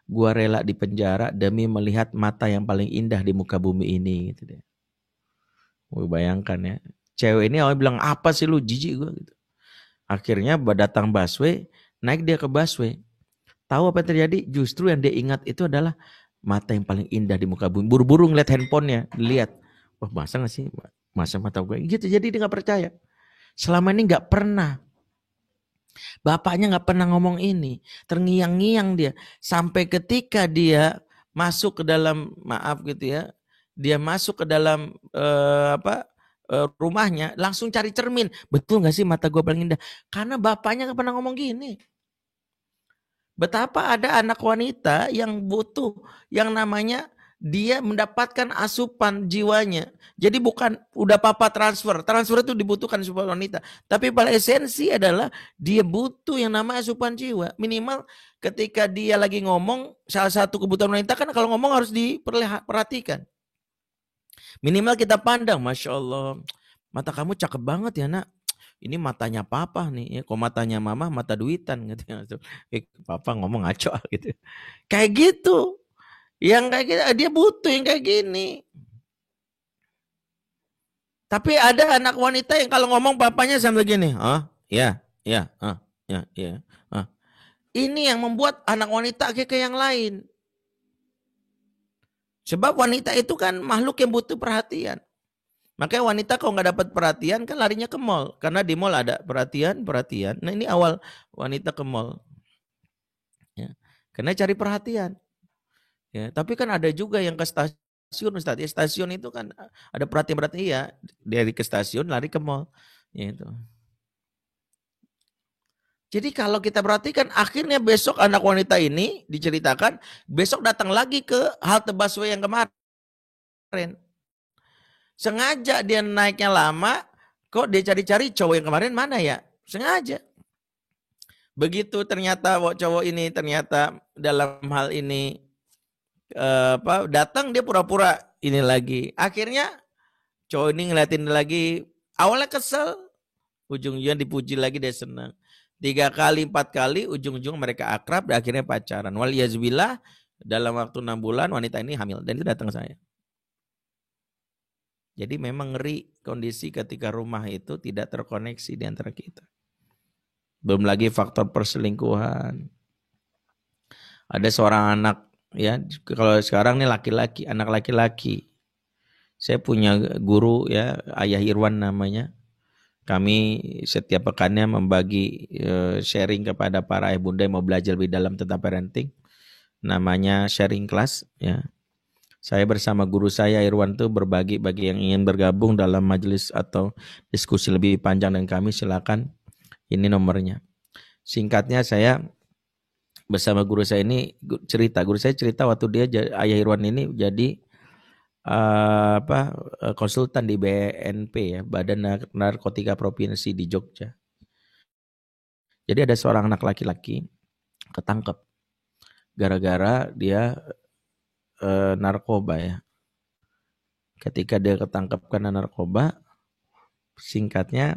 Gua rela di penjara demi melihat mata yang paling indah di muka bumi ini gitu deh. Bayangkan ya. Cewek ini awalnya bilang apa sih lu jijik gua gitu. Akhirnya datang busway, naik dia ke busway. Tahu apa yang terjadi? Justru yang dia ingat itu adalah mata yang paling indah di muka bumi. Buru-buru ngeliat handphonenya, lihat. Wah, masa nggak sih? Masa mata gue gitu. Jadi dia nggak percaya. Selama ini nggak pernah. Bapaknya nggak pernah ngomong ini, terngiang-ngiang dia sampai ketika dia masuk ke dalam dia masuk ke dalam rumahnya langsung cari cermin, betul nggak sih mata gue paling indah? Karena bapaknya nggak pernah ngomong gini. Betapa ada anak wanita yang butuh yang namanya dia mendapatkan asupan jiwanya. Jadi bukan udah papa transfer itu dibutuhkan asupan wanita. Tapi pada esensi adalah dia butuh yang namanya asupan jiwa. Minimal ketika dia lagi ngomong, salah satu kebutuhan wanita kan kalau ngomong harus diperhatikan. Minimal kita pandang, Masya Allah, mata kamu cakep banget ya nak. Ini matanya papa nih, ya. Kok matanya mama mata duitan gitu. Papa ngomong ngaco gitu. Kayak gitu. Yang kayak gitu, dia butuh yang kayak gini. Tapi ada anak wanita yang kalau ngomong papanya sambil gini, ya. Ini yang membuat anak wanita ke yang lain. Sebab wanita itu kan makhluk yang butuh perhatian. Makanya wanita kalau nggak dapat perhatian kan larinya ke mall. Karena di mall ada perhatian. Nah ini awal wanita ke mall. Ya. Karena cari perhatian. Ya, tapi kan ada juga yang ke stasiun, Ustaz. Ya, stasiun itu kan ada perhatian iya, dari ke stasiun lari ke mall. Ya, itu. Jadi kalau kita perhatikan akhirnya besok anak wanita ini diceritakan besok datang lagi ke halte busway yang kemarin. Sengaja dia naiknya lama, kok dia cari-cari cowok yang kemarin mana ya? Sengaja. Begitu ternyata cowok ini ternyata dalam hal ini datang dia pura-pura ini lagi. Akhirnya Cowok ini ngeliatin lagi, awalnya kesel, ujung-ujungnya dipuji lagi dia senang. 3 kali, 4 kali, ujung-ujung mereka akrab dan akhirnya pacaran. Waliyazbillah, dalam waktu 6 bulan wanita ini hamil dan itu datang ke saya. Jadi memang ngeri kondisi ketika rumah itu tidak terkoneksi di antara kita. Belum lagi faktor perselingkuhan. Ada seorang anak, ya kalau sekarang nih laki-laki, anak laki-laki. Saya punya guru ya, Ayah Irwan namanya. Kami setiap pekannya membagi sharing kepada para ayah bunda yang mau belajar lebih dalam tentang parenting. Namanya sharing class ya. Saya bersama guru saya Irwan tuh berbagi bagi yang ingin bergabung dalam majelis atau diskusi lebih panjang dengan kami, silakan. Ini nomornya. Singkatnya saya bersama guru saya ini cerita. Guru saya cerita waktu dia Ayah Irwan ini jadi konsultan di BNP ya, Badan Narkotika Provinsi di Jogja. Jadi ada seorang anak laki-laki ketangkep gara-gara dia narkoba ya. Ketika dia ketangkep karena narkoba, singkatnya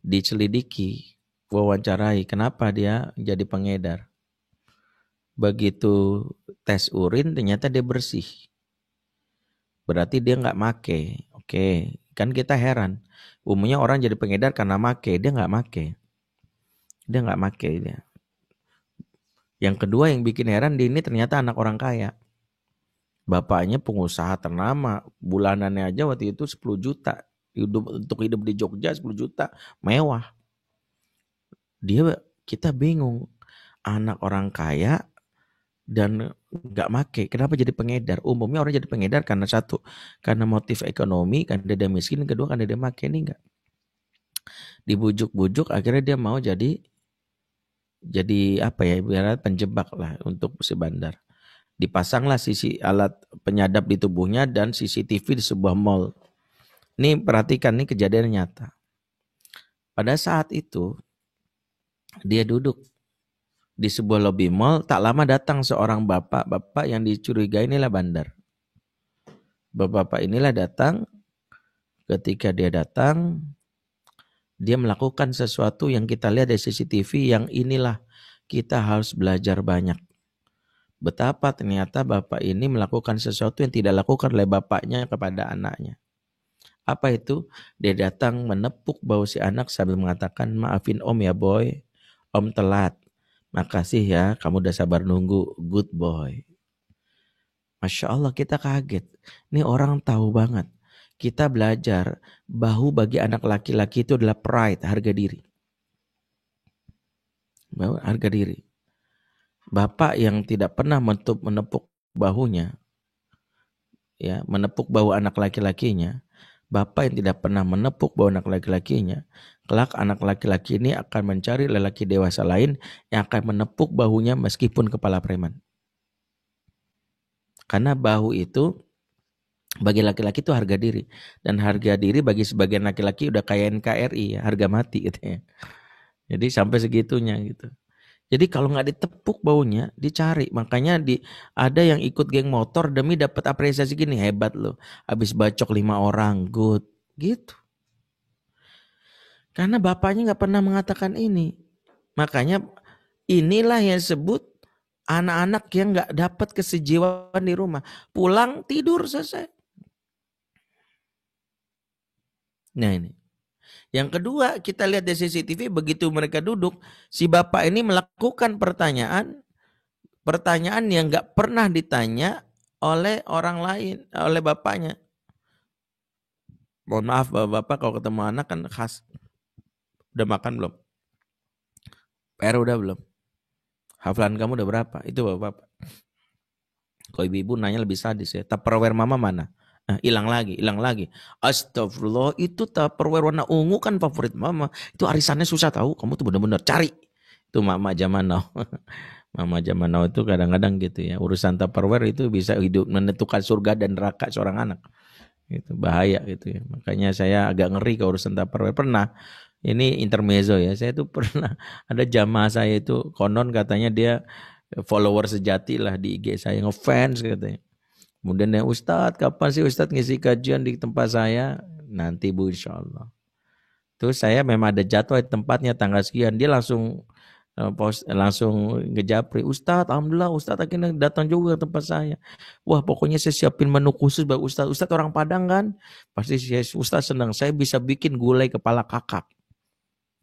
dicelidiki, wawancarai kenapa dia jadi pengedar. Begitu tes urin ternyata dia bersih. Berarti dia nggak make. Oke, kan kita heran. Umumnya orang jadi pengedar karena make, dia nggak make. Dia nggak make dia. Yang kedua yang bikin heran di ini ternyata anak orang kaya. Bapaknya pengusaha ternama, bulanannya aja waktu itu 10 juta. Untuk hidup di Jogja 10 juta, mewah. Kita bingung. Anak orang kaya dan nggak make, kenapa jadi pengedar? Umumnya orang jadi pengedar karena satu, karena motif ekonomi, karena dia miskin, kedua karena dia make. Ini enggak. Dibujuk-bujuk akhirnya dia mau jadi apa ya, biar penjebak lah untuk si bandar. Dipasanglah sisi alat penyadap di tubuhnya dan CCTV di sebuah mall. Ini perhatikan, ini kejadian nyata. Pada saat itu dia duduk di sebuah lobi mall, tak lama datang seorang bapak yang dicurigai inilah bandar. Bapak inilah datang, ketika dia datang, dia melakukan sesuatu yang kita lihat dari CCTV, yang inilah kita harus belajar banyak. Betapa ternyata bapak ini melakukan sesuatu yang tidak dilakukan oleh bapaknya kepada anaknya. Apa itu? Dia datang menepuk bahu si anak sambil mengatakan, maafin om ya boy, om telat. Makasih ya, kamu udah sabar nunggu, good boy. Masya Allah, kita kaget. Ini orang tahu banget. Kita belajar bahu bagi anak laki-laki itu adalah pride, harga diri. Bahu, harga diri. Bapak yang tidak pernah menepuk bahunya, ya, menepuk bahu anak laki-lakinya, bapak yang tidak pernah menepuk bahu anak laki-lakinya, kelak anak laki-laki ini akan mencari lelaki dewasa lain yang akan menepuk bahunya meskipun kepala preman. Karena bahu itu bagi laki-laki itu harga diri. Dan harga diri bagi sebagian laki-laki udah kayak NKRI ya, harga mati gitu ya. Jadi sampai segitunya gitu. Jadi kalau nggak ditepuk baunya, dicari. Makanya ada yang ikut geng motor demi dapat apresiasi gini, hebat loh. Habis bacok 5 orang, good. Gitu. Karena bapaknya nggak pernah mengatakan ini. Makanya inilah yang disebut anak-anak yang nggak dapat kesejiwaan di rumah. Pulang tidur selesai. Nah ini. Yang kedua, kita lihat di CCTV begitu mereka duduk, si bapak ini melakukan pertanyaan yang nggak pernah ditanya oleh orang lain, oleh bapaknya. Mohon maaf bapak kalau ketemu anak kan khas. Udah makan belum? PR udah belum? Hafalan kamu udah berapa? Itu bapak. Kalau ibu-ibu nanya lebih sadis ya. Tupperware mama mana? Nah, hilang lagi. Astagfirullah, itu Tupperware warna ungu kan favorit mama. Itu arisannya susah tahu. Kamu tuh benar-benar cari. Itu mama zaman now. Mama zaman now itu kadang-kadang gitu ya. Urusan Tupperware itu bisa hidup menentukan surga dan neraka seorang anak. Itu bahaya gitu ya. Makanya saya agak ngeri ke urusan Tupperware. Pernah, ini intermezzo ya. Saya tuh pernah ada jamaah saya itu konon katanya dia follower sejati lah di IG saya, ngefans katanya. Kemudian ya Ustadz, kapan sih Ustadz ngisi kajian di tempat saya? Nanti Bu, insya Allah. Terus saya memang ada jadwal di tempatnya tanggal sekian. Dia langsung langsung ngejapri, Ustadz, alhamdulillah Ustadz akhirnya datang juga ke tempat saya. Wah, pokoknya saya siapin menu khusus buat Ustadz. Ustadz orang Padang kan? Pasti Ustadz senang. Saya bisa bikin gulai kepala kakap.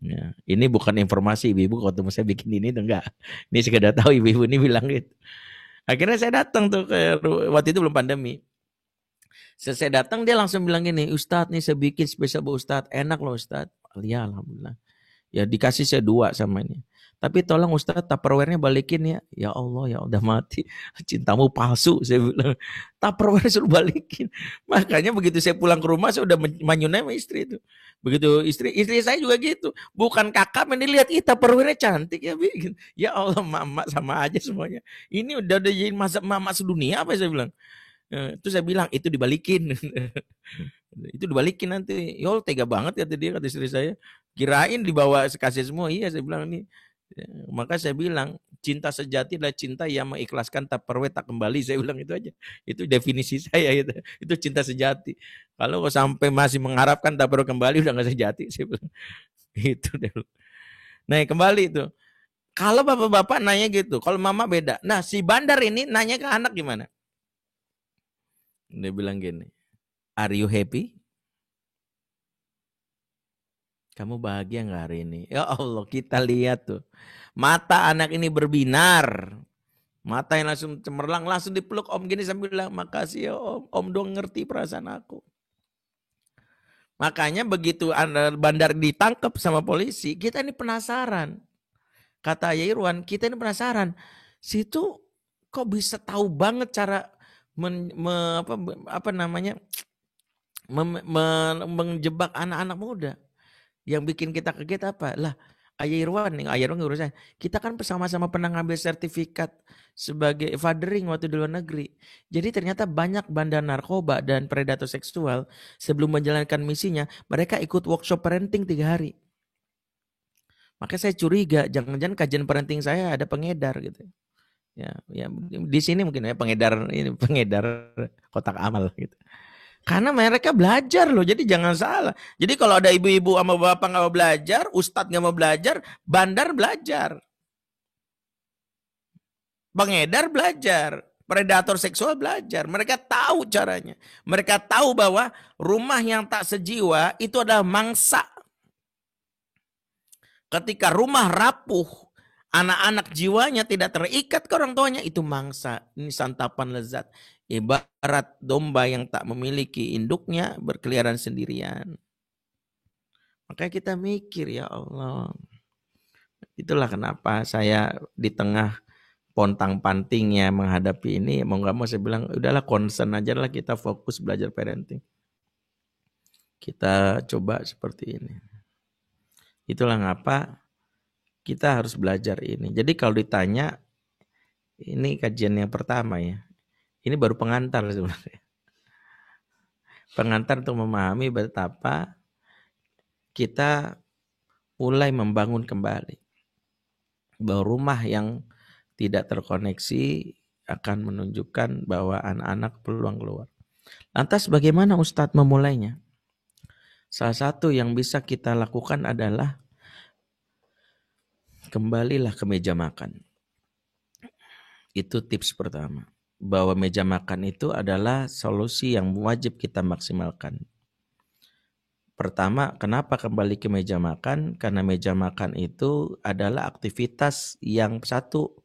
Ya, ini bukan informasi ibu-ibu kalau teman saya bikin ini tuh enggak. Ini sekedar tahu ibu-ibu ini bilang gitu. Akhirnya saya datang tuh waktu itu belum pandemi. Saya datang dia langsung bilang gini, Ustadz nih saya bikin spesial buat Ustadz, enak loh Ustadz. Ya alhamdulillah. Ya dikasih saya 2 sama ini. Tapi tolong Ustadz Tupperware-nya balikin ya. Ya Allah ya udah mati. Cintamu palsu saya bilang. Tupperware suruh balikin. Makanya begitu saya pulang ke rumah saya udah manyunai sama istri itu. Begitu istri saya juga gitu. Bukan kakak ini lihat Tupperware-nya cantik ya. Ya Allah mama sama aja semuanya. Ini udah jadi mazhab mama sedunia apa saya bilang. Itu saya bilang itu dibalikin. Itu dibalikin nanti. Yol tega banget kata dia, kata istri saya. Kirain dibawa sekasih semua. Iya saya bilang ini. Maka saya bilang cinta sejati adalah cinta yang mengikhlaskan Tupperware tak kembali. Saya bilang itu aja. Itu definisi saya itu. Itu cinta sejati. Kalau sampai masih mengharapkan Tupperware kembali udah nggak sejati. Saya bilang itu deh. Nah kembali itu. Kalau bapak-bapak nanya gitu, kalau mama beda. Nah si bandar ini nanya ke anak gimana? Dia bilang gini, are you happy? Kamu bahagia nggak hari ini? Ya Allah, kita lihat tuh. Mata anak ini berbinar. Mata yang langsung cemerlang, langsung dipeluk Om gini sambil bilang, makasih ya Om. Om dong ngerti perasaan aku. Makanya begitu bandar ditangkap sama polisi, kita ini penasaran. Kata Irwan, kita ini penasaran. Situ kok bisa tahu banget cara menjebak anak-anak muda. Yang bikin kita kaget apa? Lah, Ayah Irwan urusan. Kita kan sama-sama pernah ngambil sertifikat sebagai fathering waktu di luar negeri. Jadi ternyata banyak bandar narkoba dan predator seksual sebelum menjalankan misinya, mereka ikut workshop parenting 3 hari. Maka saya curiga, jangan-jangan kajian parenting saya ada pengedar gitu. Ya di sini mungkin ya pengedar kotak amal gitu. Karena mereka belajar loh, jadi jangan salah. Jadi kalau ada ibu-ibu sama bapak nggak mau belajar, ustadz nggak mau belajar, bandar belajar, pengedar belajar, predator seksual belajar. Mereka tahu caranya. Mereka tahu bahwa rumah yang tak sejiwa itu adalah mangsa. Ketika rumah rapuh, anak-anak jiwanya tidak terikat ke orang tuanya, itu mangsa. Ini santapan lezat. Ibarat domba yang tak memiliki induknya berkeliaran sendirian. Makanya kita mikir, ya Allah. Itulah kenapa saya di tengah pontang-pantingnya menghadapi ini, mau gak mau saya bilang, udahlah concern aja lah, kita fokus belajar parenting. Kita coba seperti ini. Itulah ngapa kita harus belajar ini. Jadi kalau ditanya, ini kajian yang pertama ya. Ini baru pengantar sebenarnya. Pengantar untuk memahami betapa kita mulai membangun kembali. Bahwa rumah yang tidak terkoneksi akan menunjukkan bahwa anak-anak peluang keluar. Lantas bagaimana Ustadz memulainya? Salah satu yang bisa kita lakukan adalah kembalilah ke meja makan. Itu tips pertama. Bahwa meja makan itu adalah solusi yang wajib kita maksimalkan. Pertama, kenapa kembali ke meja makan? Karena meja makan itu adalah aktivitas yang satu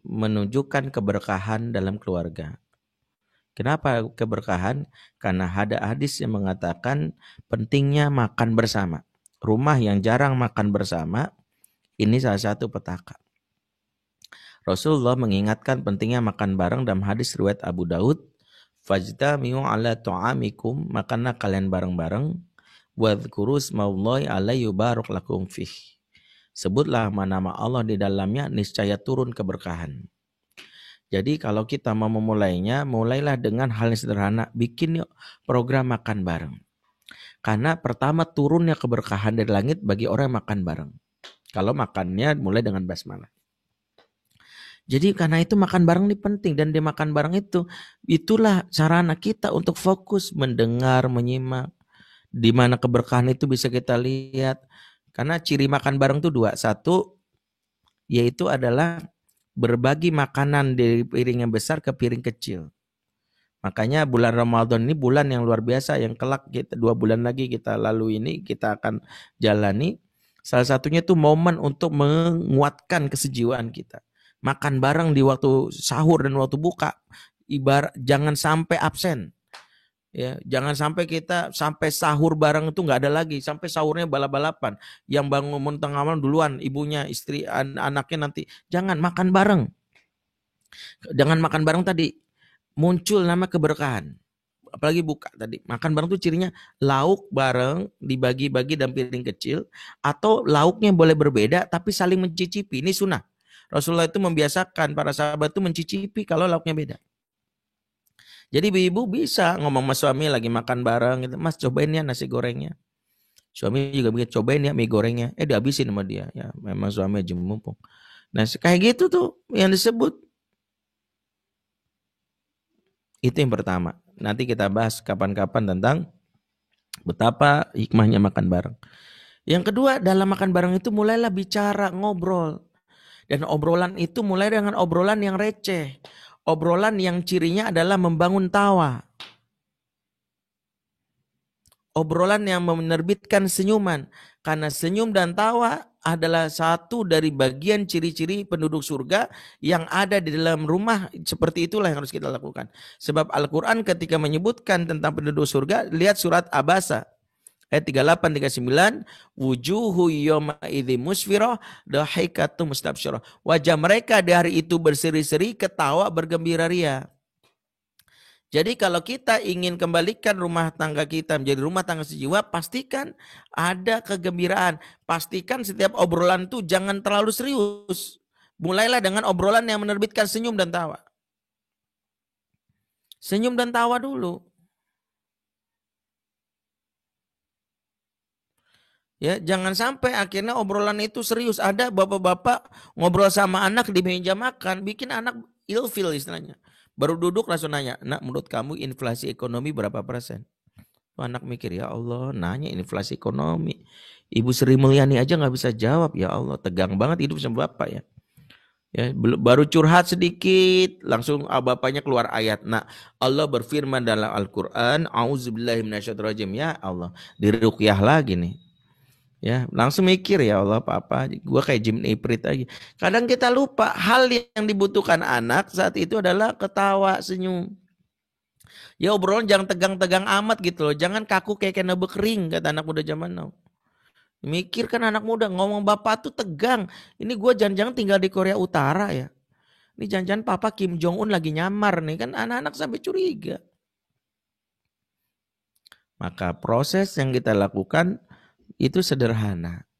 menunjukkan keberkahan dalam keluarga. Kenapa keberkahan? Karena ada hadis yang mengatakan pentingnya makan bersama. Rumah yang jarang makan bersama, ini salah satu petaka. Rasulullah mengingatkan pentingnya makan bareng dalam hadis riwayat Abu Daud. Fajtami'u ala ta'amikum, makanlah kalian bareng-bareng. Wadhkuru ismallahi alaihi yubarak lakum fih. Sebutlah nama Allah di dalamnya, niscaya turun keberkahan. Jadi kalau kita mau memulainya, mulailah dengan hal yang sederhana. Bikin yuk program makan bareng. Karena pertama turunnya keberkahan dari langit bagi orang yang makan bareng. Kalau makannya mulai dengan basmalah. Jadi karena itu makan bareng ini penting, dan di makan bareng itulah sarana kita untuk fokus mendengar, menyimak. Di mana keberkahan itu bisa kita lihat. Karena ciri makan bareng itu dua. Satu, yaitu adalah berbagi makanan dari piring yang besar ke piring kecil. Makanya bulan Ramadan ini bulan yang luar biasa, yang kelak kita 2 bulan lagi kita lalui ini, kita akan jalani. Salah satunya itu momen untuk menguatkan kesejiwaan kita. Makan bareng di waktu sahur dan waktu buka, jangan sampai absen. Ya, jangan sampai kita sampai sahur bareng itu nggak ada lagi, sampai sahurnya balap-balapan. Yang bangun tengah malam duluan, ibunya, istri, anaknya nanti. Jangan makan bareng. Dengan makan bareng tadi muncul nama keberkahan. Apalagi buka tadi. Makan bareng itu cirinya lauk bareng dibagi-bagi dalam piring kecil, atau lauknya boleh berbeda tapi saling mencicipi. Ini sunnah. Rasulullah itu membiasakan para sahabat itu mencicipi kalau lauknya beda. Jadi ibu bisa ngomong sama suami lagi makan bareng gitu, Mas cobain ya nasi gorengnya. Suami juga bikin, cobain ya mie gorengnya. Dihabisin sama dia. Ya memang suami aja mumpung. Nah kayak gitu tuh yang disebut. Itu yang pertama. Nanti kita bahas kapan-kapan tentang betapa hikmahnya makan bareng. Yang kedua, dalam makan bareng itu mulailah bicara, ngobrol. Dan obrolan itu mulai dengan obrolan yang receh. Obrolan yang cirinya adalah membangun tawa. Obrolan yang menerbitkan senyuman. Karena senyum dan tawa adalah satu dari bagian ciri-ciri penduduk surga yang ada di dalam rumah. Seperti itulah yang harus kita lakukan. Sebab Al-Quran ketika menyebutkan tentang penduduk surga, lihat surat Abasa. Ayat 38-39, wujuhu yawma idzi musfirah dahikatu mustabsyirah. Wajah mereka di hari itu berseri-seri, ketawa bergembira ria. Jadi kalau kita ingin kembalikan rumah tangga kita menjadi rumah tangga sejiwa, pastikan ada kegembiraan. Pastikan setiap obrolan itu jangan terlalu serius. Mulailah dengan obrolan yang menerbitkan senyum dan tawa. Senyum dan tawa dulu. Ya, jangan sampai akhirnya obrolan itu serius. Ada bapak-bapak ngobrol sama anak di meja makan, bikin anak ilfil istilahnya. Baru duduk langsung nanya, nak menurut kamu inflasi ekonomi berapa persen? Anak mikir, ya Allah nanya inflasi ekonomi. Ibu Sri Mulyani aja gak bisa jawab, ya Allah tegang banget hidup sama bapak ya. Ya, baru curhat sedikit, langsung bapaknya keluar ayat. Nah, Allah berfirman dalam Al-Quran, A'udzubillahi minasyaitonirrajim, ya Allah, diruqyah lagi nih. Ya, langsung mikir, ya Allah apa gue kayak Jim Iprit aja. Kadang kita lupa hal yang dibutuhkan anak saat itu adalah ketawa, senyum. Ya obrolan jangan tegang-tegang amat gitu loh. Jangan kaku kayak kena bekering kata anak muda zaman now. Mikir kan anak muda, ngomong bapak tuh tegang. Ini gue jangan-jangan tinggal di Korea Utara ya. Ini jangan-jangan papa Kim Jong Un lagi nyamar nih, kan anak-anak sampai curiga. Maka proses yang kita lakukan itu sederhana.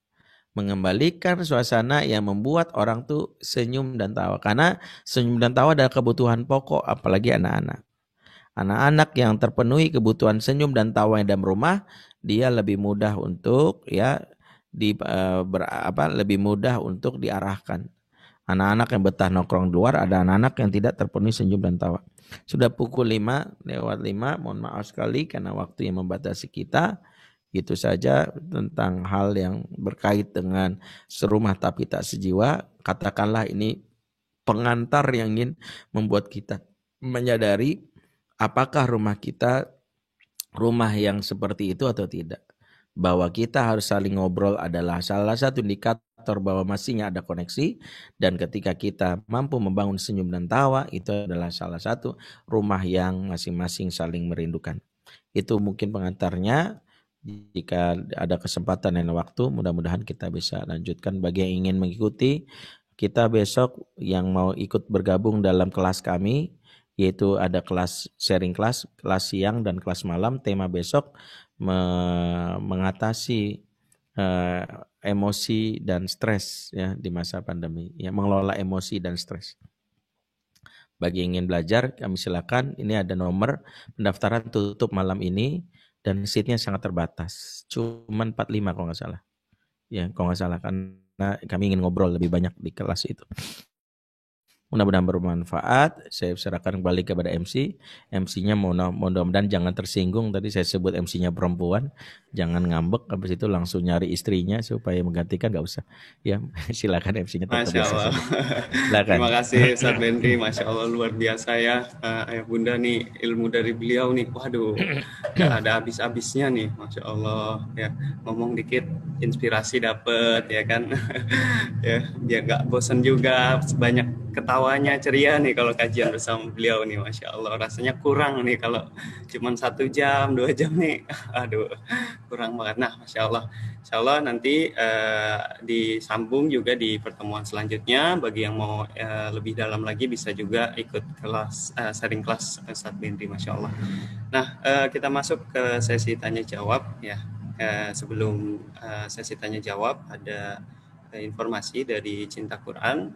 Mengembalikan suasana yang membuat orang tuh senyum dan tawa. Karena senyum dan tawa adalah kebutuhan pokok, apalagi anak-anak. Anak-anak yang terpenuhi kebutuhan senyum dan tawa dalam rumah, dia lebih mudah untuk lebih mudah untuk diarahkan. Anak-anak yang betah nongkrong di luar, ada anak-anak yang tidak terpenuhi senyum dan tawa. Sudah pukul 5:05, mohon maaf sekali karena waktu yang membatasi kita. Itu saja tentang hal yang berkait dengan serumah tapi tak sejiwa. Katakanlah ini pengantar yang ingin membuat kita menyadari apakah rumah kita rumah yang seperti itu atau tidak. Bahwa kita harus saling ngobrol adalah salah satu indikator bahwa masihnya ada koneksi. Dan ketika kita mampu membangun senyum dan tawa, itu adalah salah satu rumah yang masing-masing saling merindukan. Itu mungkin pengantarnya. Jika ada kesempatan dan waktu, mudah-mudahan kita bisa lanjutkan. Bagi yang ingin mengikuti, kita besok yang mau ikut bergabung dalam kelas kami, yaitu ada kelas sharing kelas siang dan kelas malam. Tema besok mengatasi emosi dan stres ya di masa pandemi, ya, mengelola emosi dan stres. Bagi yang ingin belajar, kami silakan. Ini ada nomor pendaftaran tutup malam ini. Dan seatnya sangat terbatas, cuma 45 kalau nggak salah. Ya, kalau nggak salah, karena kami ingin ngobrol lebih banyak di kelas itu. Mudah-mudahan bermanfaat. Saya serahkan kembali kepada MC. MC-nya mudah-mudahan jangan tersinggung. Tadi saya sebut MC-nya perempuan. Jangan ngambek. Habis itu langsung nyari istrinya supaya menggantikan. Gak usah. Ya, silakan MC-nya tetap Masya biasa Allah. saja. Silakan. Terima kasih Ustaz Benri, Masya Allah luar biasa ya. Ayah Bunda nih, ilmu dari beliau nih, waduh, gak ada habis-habisnya nih, Masya Allah ya. Ngomong dikit, inspirasi dapet ya kan. Ya, biar gak bosan juga, banyak ketawanya ceria nih kalau kajian bersama beliau nih, Masya Allah. Rasanya kurang nih kalau cuma 1 jam, 2 jam nih, aduh, kurang banget. Nah, Masya Allah. Insya Allah nanti disambung juga di pertemuan selanjutnya. Bagi yang mau lebih dalam lagi bisa juga ikut kelas sharing kelas Ustaz Benri, Masya Allah. Nah, kita masuk ke sesi tanya jawab ya. Sebelum sesi tanya jawab ada informasi dari Cinta Quran.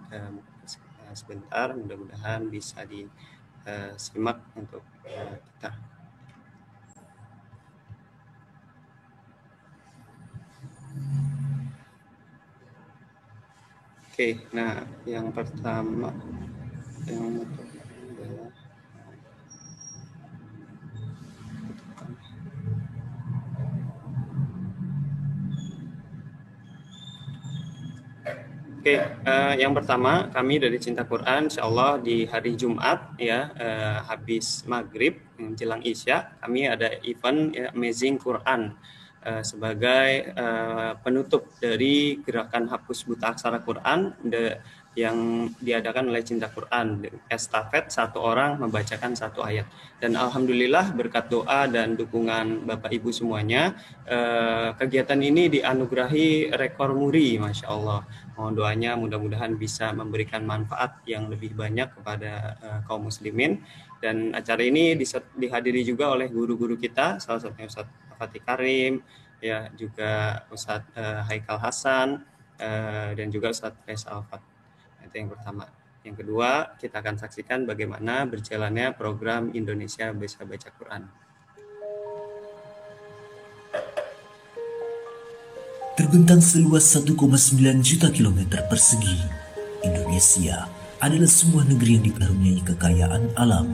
Sebentar, mudah-mudahan bisa disimak untuk kita. Oke, nah yang pertama adalah Oke, yang pertama kami dari Cinta Quran, insya Allah di hari Jumat ya, habis maghrib menjelang Isya, kami ada event ya, Amazing Quran sebagai penutup dari gerakan hapus buta aksara Quran yang diadakan oleh Cinta Quran, estafet 1 orang membacakan 1 ayat. Dan alhamdulillah berkat doa dan dukungan Bapak Ibu semuanya, kegiatan ini dianugerahi rekor muri, Masya Allah. Mohon doanya mudah-mudahan bisa memberikan manfaat yang lebih banyak kepada kaum muslimin. Dan acara ini dihadiri juga oleh guru-guru kita, salah satunya Ustaz Fatih Karim, ya juga Ustaz Haikal Hasan, dan juga Ustaz Faisal Alfat. Itu yang pertama. Yang kedua, kita akan saksikan bagaimana berjalannya program Indonesia Bisa Baca Quran. Terbentang seluas 1,9 juta kilometer persegi, Indonesia adalah sebuah negeri yang dikaruniai kekayaan alam.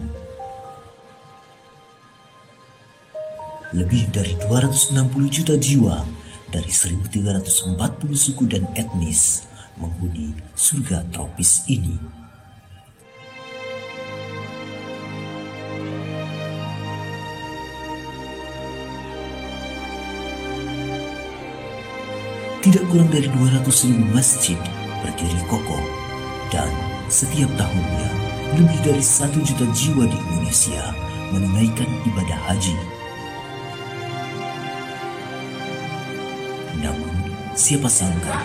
Lebih dari 260 juta jiwa dari 1.340 suku dan etnis menghuni surga tropis ini. Tidak kurang dari 200.000 masjid berdiri kokoh, dan setiap tahunnya lebih dari 1 juta jiwa di Indonesia menunaikan ibadah haji. Namun, siapa sangka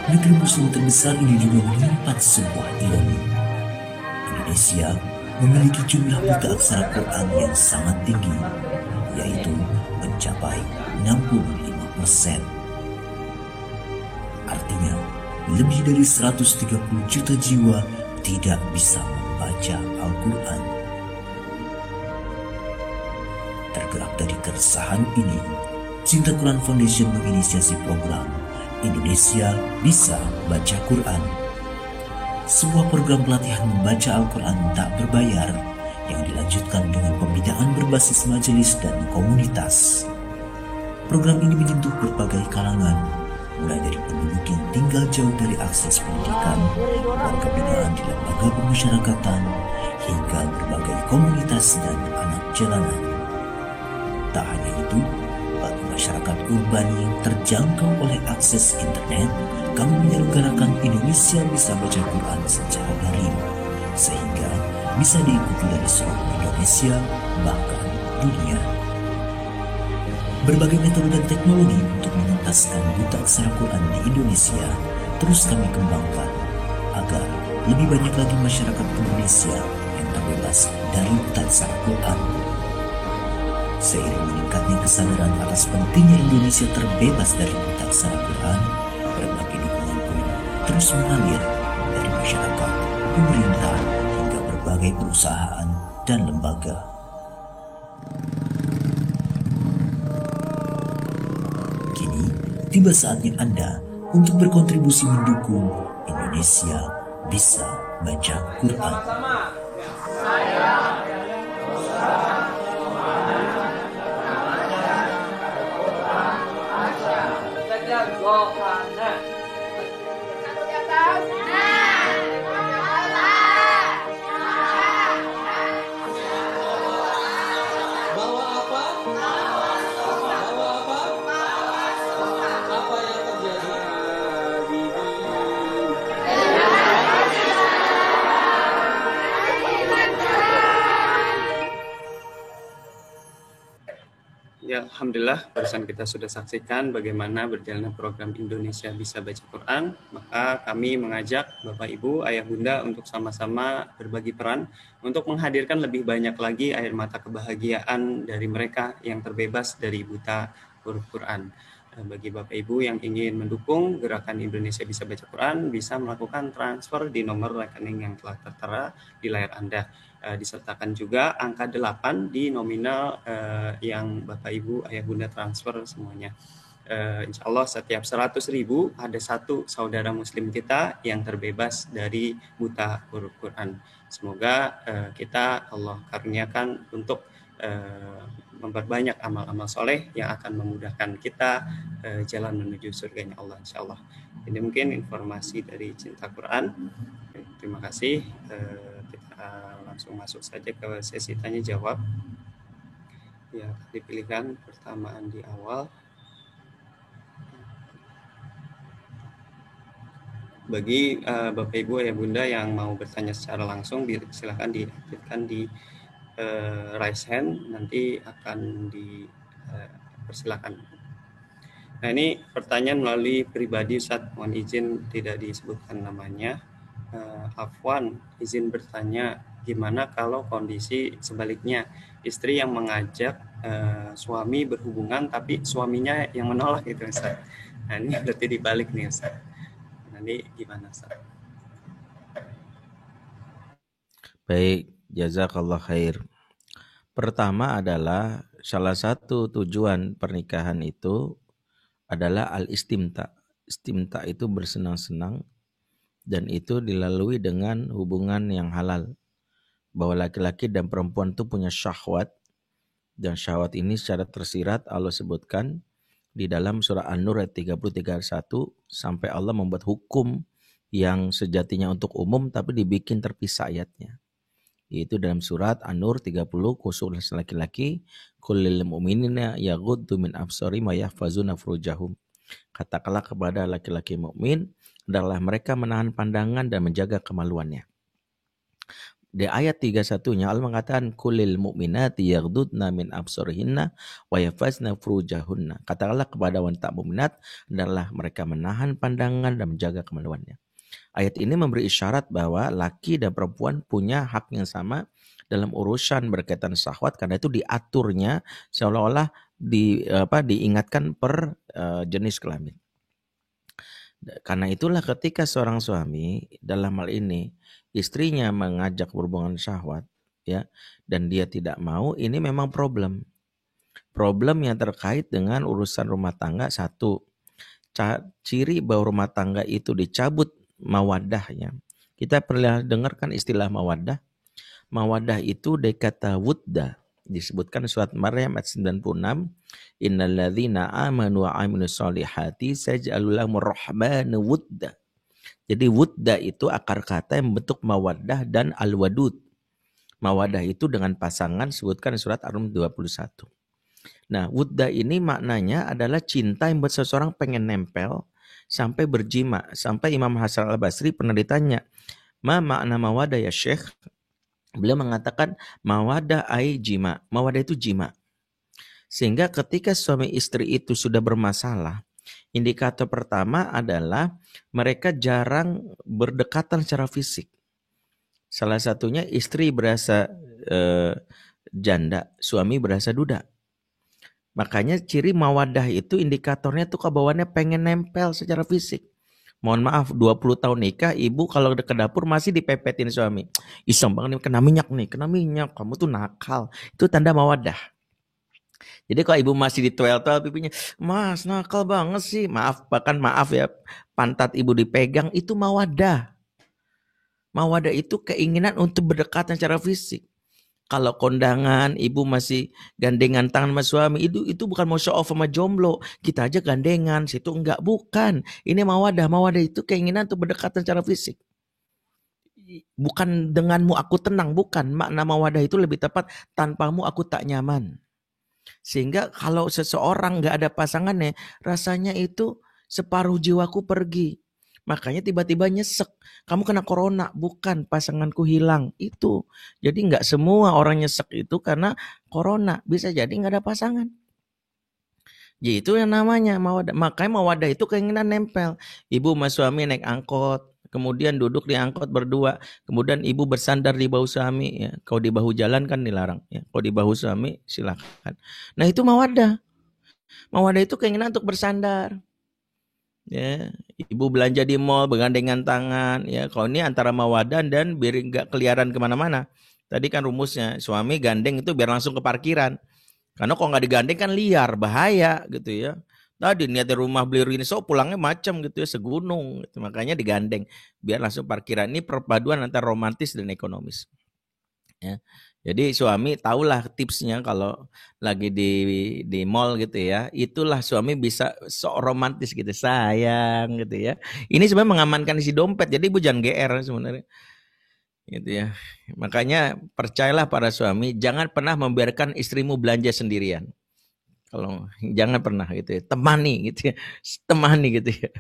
negeri muslim terbesar ini juga menyimpan sebuah ironi. Indonesia memiliki jumlah buta aksara Quran yang sangat tinggi, yaitu mencapai 65%. Artinya, lebih dari 130 juta jiwa tidak bisa membaca Al-Quran. Tergerak dari keresahan ini, Cinta Quran Foundation menginisiasi program Indonesia Bisa Baca Quran. Sebuah program pelatihan membaca Al-Quran tak berbayar yang dilanjutkan dengan pembinaan berbasis majelis dan komunitas. Program ini menyentuh berbagai kalangan, mulai dari penduduk yang tinggal jauh dari akses pendidikan, warga binaan di lembaga pemasyarakatan, hingga berbagai komunitas dan anak jalanan. Tak hanya itu, bagi masyarakat urban yang terjangkau oleh akses internet, kami menyelenggarakan Indonesia Bisa Baca Quran secara daring, sehingga bisa diikuti dari seluruh Indonesia, bahkan dunia. Berbagai metode dan teknologi untuk menuntaskan buta aksara Quran di Indonesia terus kami kembangkan agar lebih banyak lagi masyarakat Indonesia yang terbebas dari buta aksara Quran. Seiring meningkatnya kesadaran atas pentingnya Indonesia terbebas dari buta aksara Quran, berbagai dukungan pun terus mengalir dari masyarakat, pemerintah, hingga berbagai perusahaan dan lembaga. Kini tiba saatnya Anda untuk berkontribusi mendukung Indonesia bisa baca Quran. Ya, alhamdulillah barusan kita sudah saksikan bagaimana berjalannya program Indonesia Bisa Baca Quran. Maka kami mengajak Bapak Ibu, Ayah Bunda untuk sama-sama berbagi peran untuk menghadirkan lebih banyak lagi air mata kebahagiaan dari mereka yang terbebas dari buta huruf Quran. Bagi Bapak Ibu yang ingin mendukung gerakan Indonesia Bisa Baca Quran, bisa melakukan transfer di nomor rekening yang telah tertera di layar Anda. Disertakan juga angka 8 di nominal yang Bapak Ibu Ayah Bunda transfer semuanya. Insya Allah setiap 100.000 ada satu saudara muslim kita yang terbebas dari buta huruf Quran. Semoga kita Allah karuniakan untuk memperbanyak amal-amal soleh yang akan memudahkan kita jalan menuju surganya Allah, insya Allah. Ini mungkin informasi dari Cinta Quran. Terima kasih. Kita langsung masuk saja ke sesi tanya jawab. Ya, dipilihkan pertamaan di awal. Bagi Bapak Ibu Ayah Bunda yang mau bertanya secara langsung, silakan diaktifkan di raise hand, nanti akan dipersilakan. Nah, ini pertanyaan melalui pribadi, Ustaz. Mohon izin tidak disebutkan namanya. Afwan, izin bertanya, gimana kalau kondisi sebaliknya, istri yang mengajak suami berhubungan tapi suaminya yang menolak gitu, Ustaz. Nah, ini berarti dibalik nih, Ustaz. Nanti gimana, Ustaz? Baik, jazakallah khair. Pertama adalah salah satu tujuan pernikahan itu adalah al-istimta. Istimta itu bersenang-senang, dan itu dilalui dengan hubungan yang halal. Bahwa laki-laki dan perempuan itu punya syahwat, dan syahwat ini secara tersirat Allah sebutkan di dalam surah An-Nur ayat 30-31 sampai Allah membuat hukum yang sejatinya untuk umum tapi dibikin terpisah ayatnya. Yaitu dalam surat An-Nur 30 khusus laki-laki, kullil mu'minina yaghuddu min absari ma yahfazuna furujahum. Katakanlah kepada laki-laki mukmin adalah mereka menahan pandangan dan menjaga kemaluannya. Di ayat 31-nya Allah mengatakan kullil mu'minati yaghdudna min absarihinna wa yahfazna furujahunna. Katakanlah kepada wanita mukminat adalah mereka menahan pandangan dan menjaga kemaluannya. Ayat ini memberi isyarat bahwa laki dan perempuan punya hak yang sama dalam urusan berkaitan syahwat, karena itu diaturnya seolah-olah diingatkan per jenis kelamin. Karena itulah ketika seorang suami dalam hal ini istrinya mengajak berhubungan syahwat, ya, dan dia tidak mau, ini memang problem. Problem yang terkait dengan urusan rumah tangga. Satu, ciri bahwa rumah tangga itu dicabut mawaddahnya. Kita pernah dengarkan istilah mawaddah. Mawaddah itu dekata wudda. Disebutkan surat Maryam ayat 96, innalladzina amanu wa amilus solihati saj'alul lahumur rahmanu wudda. Jadi wudda itu akar kata yang membentuk mawaddah dan al-wadud. Mawaddah itu dengan pasangan, sebutkan surat Ar-Rum 21. Nah, wudda ini maknanya adalah cinta yang buat seseorang pengen nempel sampai berjima. Sampai Imam Hasan al-Basri pernah ditanya, ma makna mawaddah ya Syekh? Beliau mengatakan mawadah ai jima. Mawadah itu jima. Sehingga ketika suami istri itu sudah bermasalah, indikator pertama adalah mereka jarang berdekatan secara fisik. Salah satunya istri berasa janda, suami berasa duda. Makanya ciri mawadah itu indikatornya tuh kebawaannya pengen nempel secara fisik. Mohon maaf, 20 tahun nikah, ibu kalau ke dapur masih dipepetin suami. Iseng banget nih, kena minyak, kamu tuh nakal. Itu tanda mawadah. Jadi kalau ibu masih ditoel-toel pipinya, mas nakal banget sih. Maaf ya, pantat ibu dipegang, itu mawadah. Mawadah itu keinginan untuk berdekatan secara fisik. Kalau kondangan, ibu masih gandengan tangan sama suami, itu bukan mau show off sama jomblo. Kita aja gandengan, situ enggak, bukan. Ini mawadah. Mawadah itu keinginan untuk berdekatan secara fisik. Bukan denganmu aku tenang, bukan. Makna mawadah itu lebih tepat, tanpamu aku tak nyaman. Sehingga kalau seseorang enggak ada pasangannya, rasanya itu separuh jiwaku pergi. Makanya tiba-tiba nyesek. Kamu kena corona, bukan pasanganku hilang. Itu. Jadi nggak semua orang nyesek itu karena corona. Bisa jadi nggak ada pasangan. Jadi itu yang namanya mawadah. Makanya mawadah itu keinginan nempel. Ibu sama suami naik angkot. Kemudian duduk di angkot berdua. Kemudian ibu bersandar di bahu suami. Ya. Kalau di bahu jalan kan dilarang. Ya. Kalau di bahu suami silakan. Nah itu mawadah. Mawadah itu keinginan untuk bersandar. Ya, ibu belanja di mall bergandengan tangan. Ya, kalau ini antara mawadah dan biar nggak keliaran kemana-mana. Tadi kan rumusnya suami gandeng itu biar langsung ke parkiran. Karena kalau nggak digandeng kan liar, bahaya gitu ya. Tadi niatnya rumah beli rinso pulangnya macam gitu ya, segunung. Gitu. Makanya digandeng biar langsung parkiran. Ini perpaduan antara romantis dan ekonomis. Ya. Jadi suami tahulah tipsnya kalau lagi di mall gitu ya. Itulah suami bisa sok romantis gitu, sayang gitu ya. Ini sebenarnya mengamankan isi dompet. Jadi ibu jangan GR sebenarnya. Gitu ya. Makanya percayalah para suami, jangan pernah membiarkan istrimu belanja sendirian. Kalau jangan pernah gitu ya. Temani gitu ya. Temani gitu ya.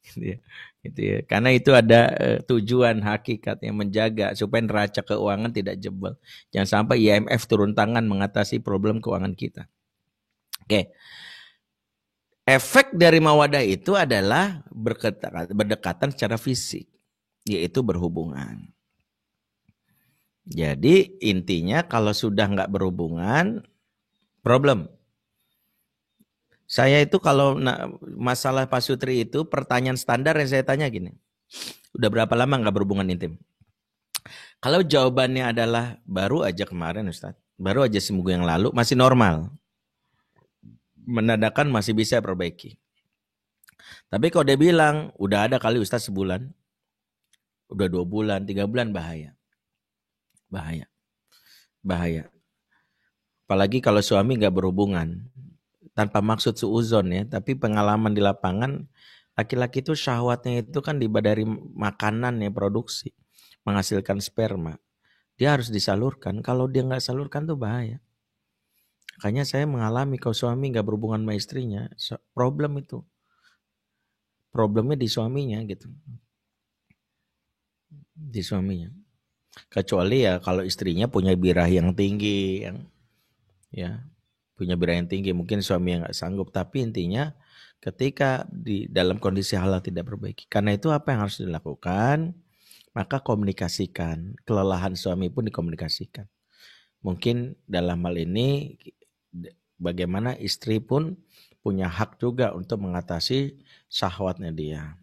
Gitu ya. Gitu ya. Karena itu ada tujuan hakikat yang menjaga supaya neraca keuangan tidak jebol. Jangan sampai IMF turun tangan mengatasi problem keuangan kita. Oke. Efek dari mawadah itu adalah berdekatan secara fisik, yaitu berhubungan. Jadi intinya kalau sudah nggak berhubungan, problem. Saya itu kalau masalah Pak Sutri itu pertanyaan standar yang saya tanya gini. Udah berapa lama nggak berhubungan intim? Kalau jawabannya adalah baru aja kemarin Ustadz. Baru aja seminggu yang lalu masih normal. Menandakan masih bisa perbaiki. Tapi kalau dia bilang udah ada kali Ustadz sebulan. Udah 2 bulan, 3 bulan bahaya. Bahaya. Apalagi kalau suami nggak berhubungan. Tanpa maksud suuzon ya, tapi pengalaman di lapangan, laki-laki itu syahwatnya itu kan dari makanan ya, produksi, menghasilkan sperma. Dia harus disalurkan, kalau dia nggak salurkan tuh bahaya. Makanya saya mengalami kalau suami nggak berhubungan sama istrinya, problem itu. Problemnya di suaminya gitu. Di suaminya. Kecuali ya kalau istrinya punya birahi yang tinggi, yang ya punya birahi yang tinggi, mungkin suami yang nggak sanggup. Tapi intinya ketika di dalam kondisi halal tidak perbaiki. Karena itu apa yang harus dilakukan? Maka komunikasikan. Kelelahan suami pun dikomunikasikan. Mungkin dalam hal ini bagaimana istri pun punya hak juga untuk mengatasi syahwatnya dia.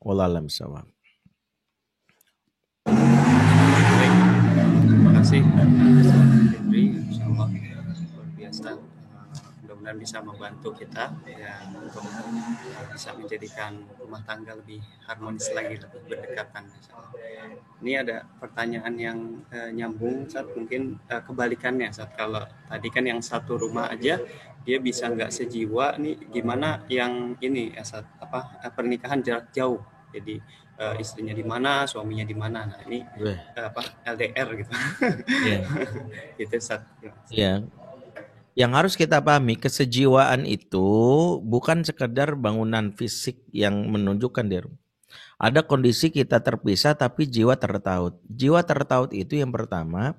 Wallahualam bishawab. Terima kasih Fitri, insyaallah luar biasa. Mudah-mudahan bisa membantu kita ya untuk bisa menjadikan rumah tangga lebih harmonis lagi, lebih berdekatan. Ini ada pertanyaan yang nyambung, saat mungkin kebalikannya, saat kalau tadi kan yang satu rumah aja dia bisa nggak sejiwa, nih gimana yang ini saat pernikahan jarak jauh, jadi istrinya di mana, suaminya di mana. Nah ini LDR gitu. Yeah. Gitu saat. Yeah. Yang harus kita pahami, kesejiwaan itu bukan sekedar bangunan fisik yang menunjukkan dia. Ada kondisi kita terpisah tapi jiwa tertaut. Jiwa tertaut itu yang pertama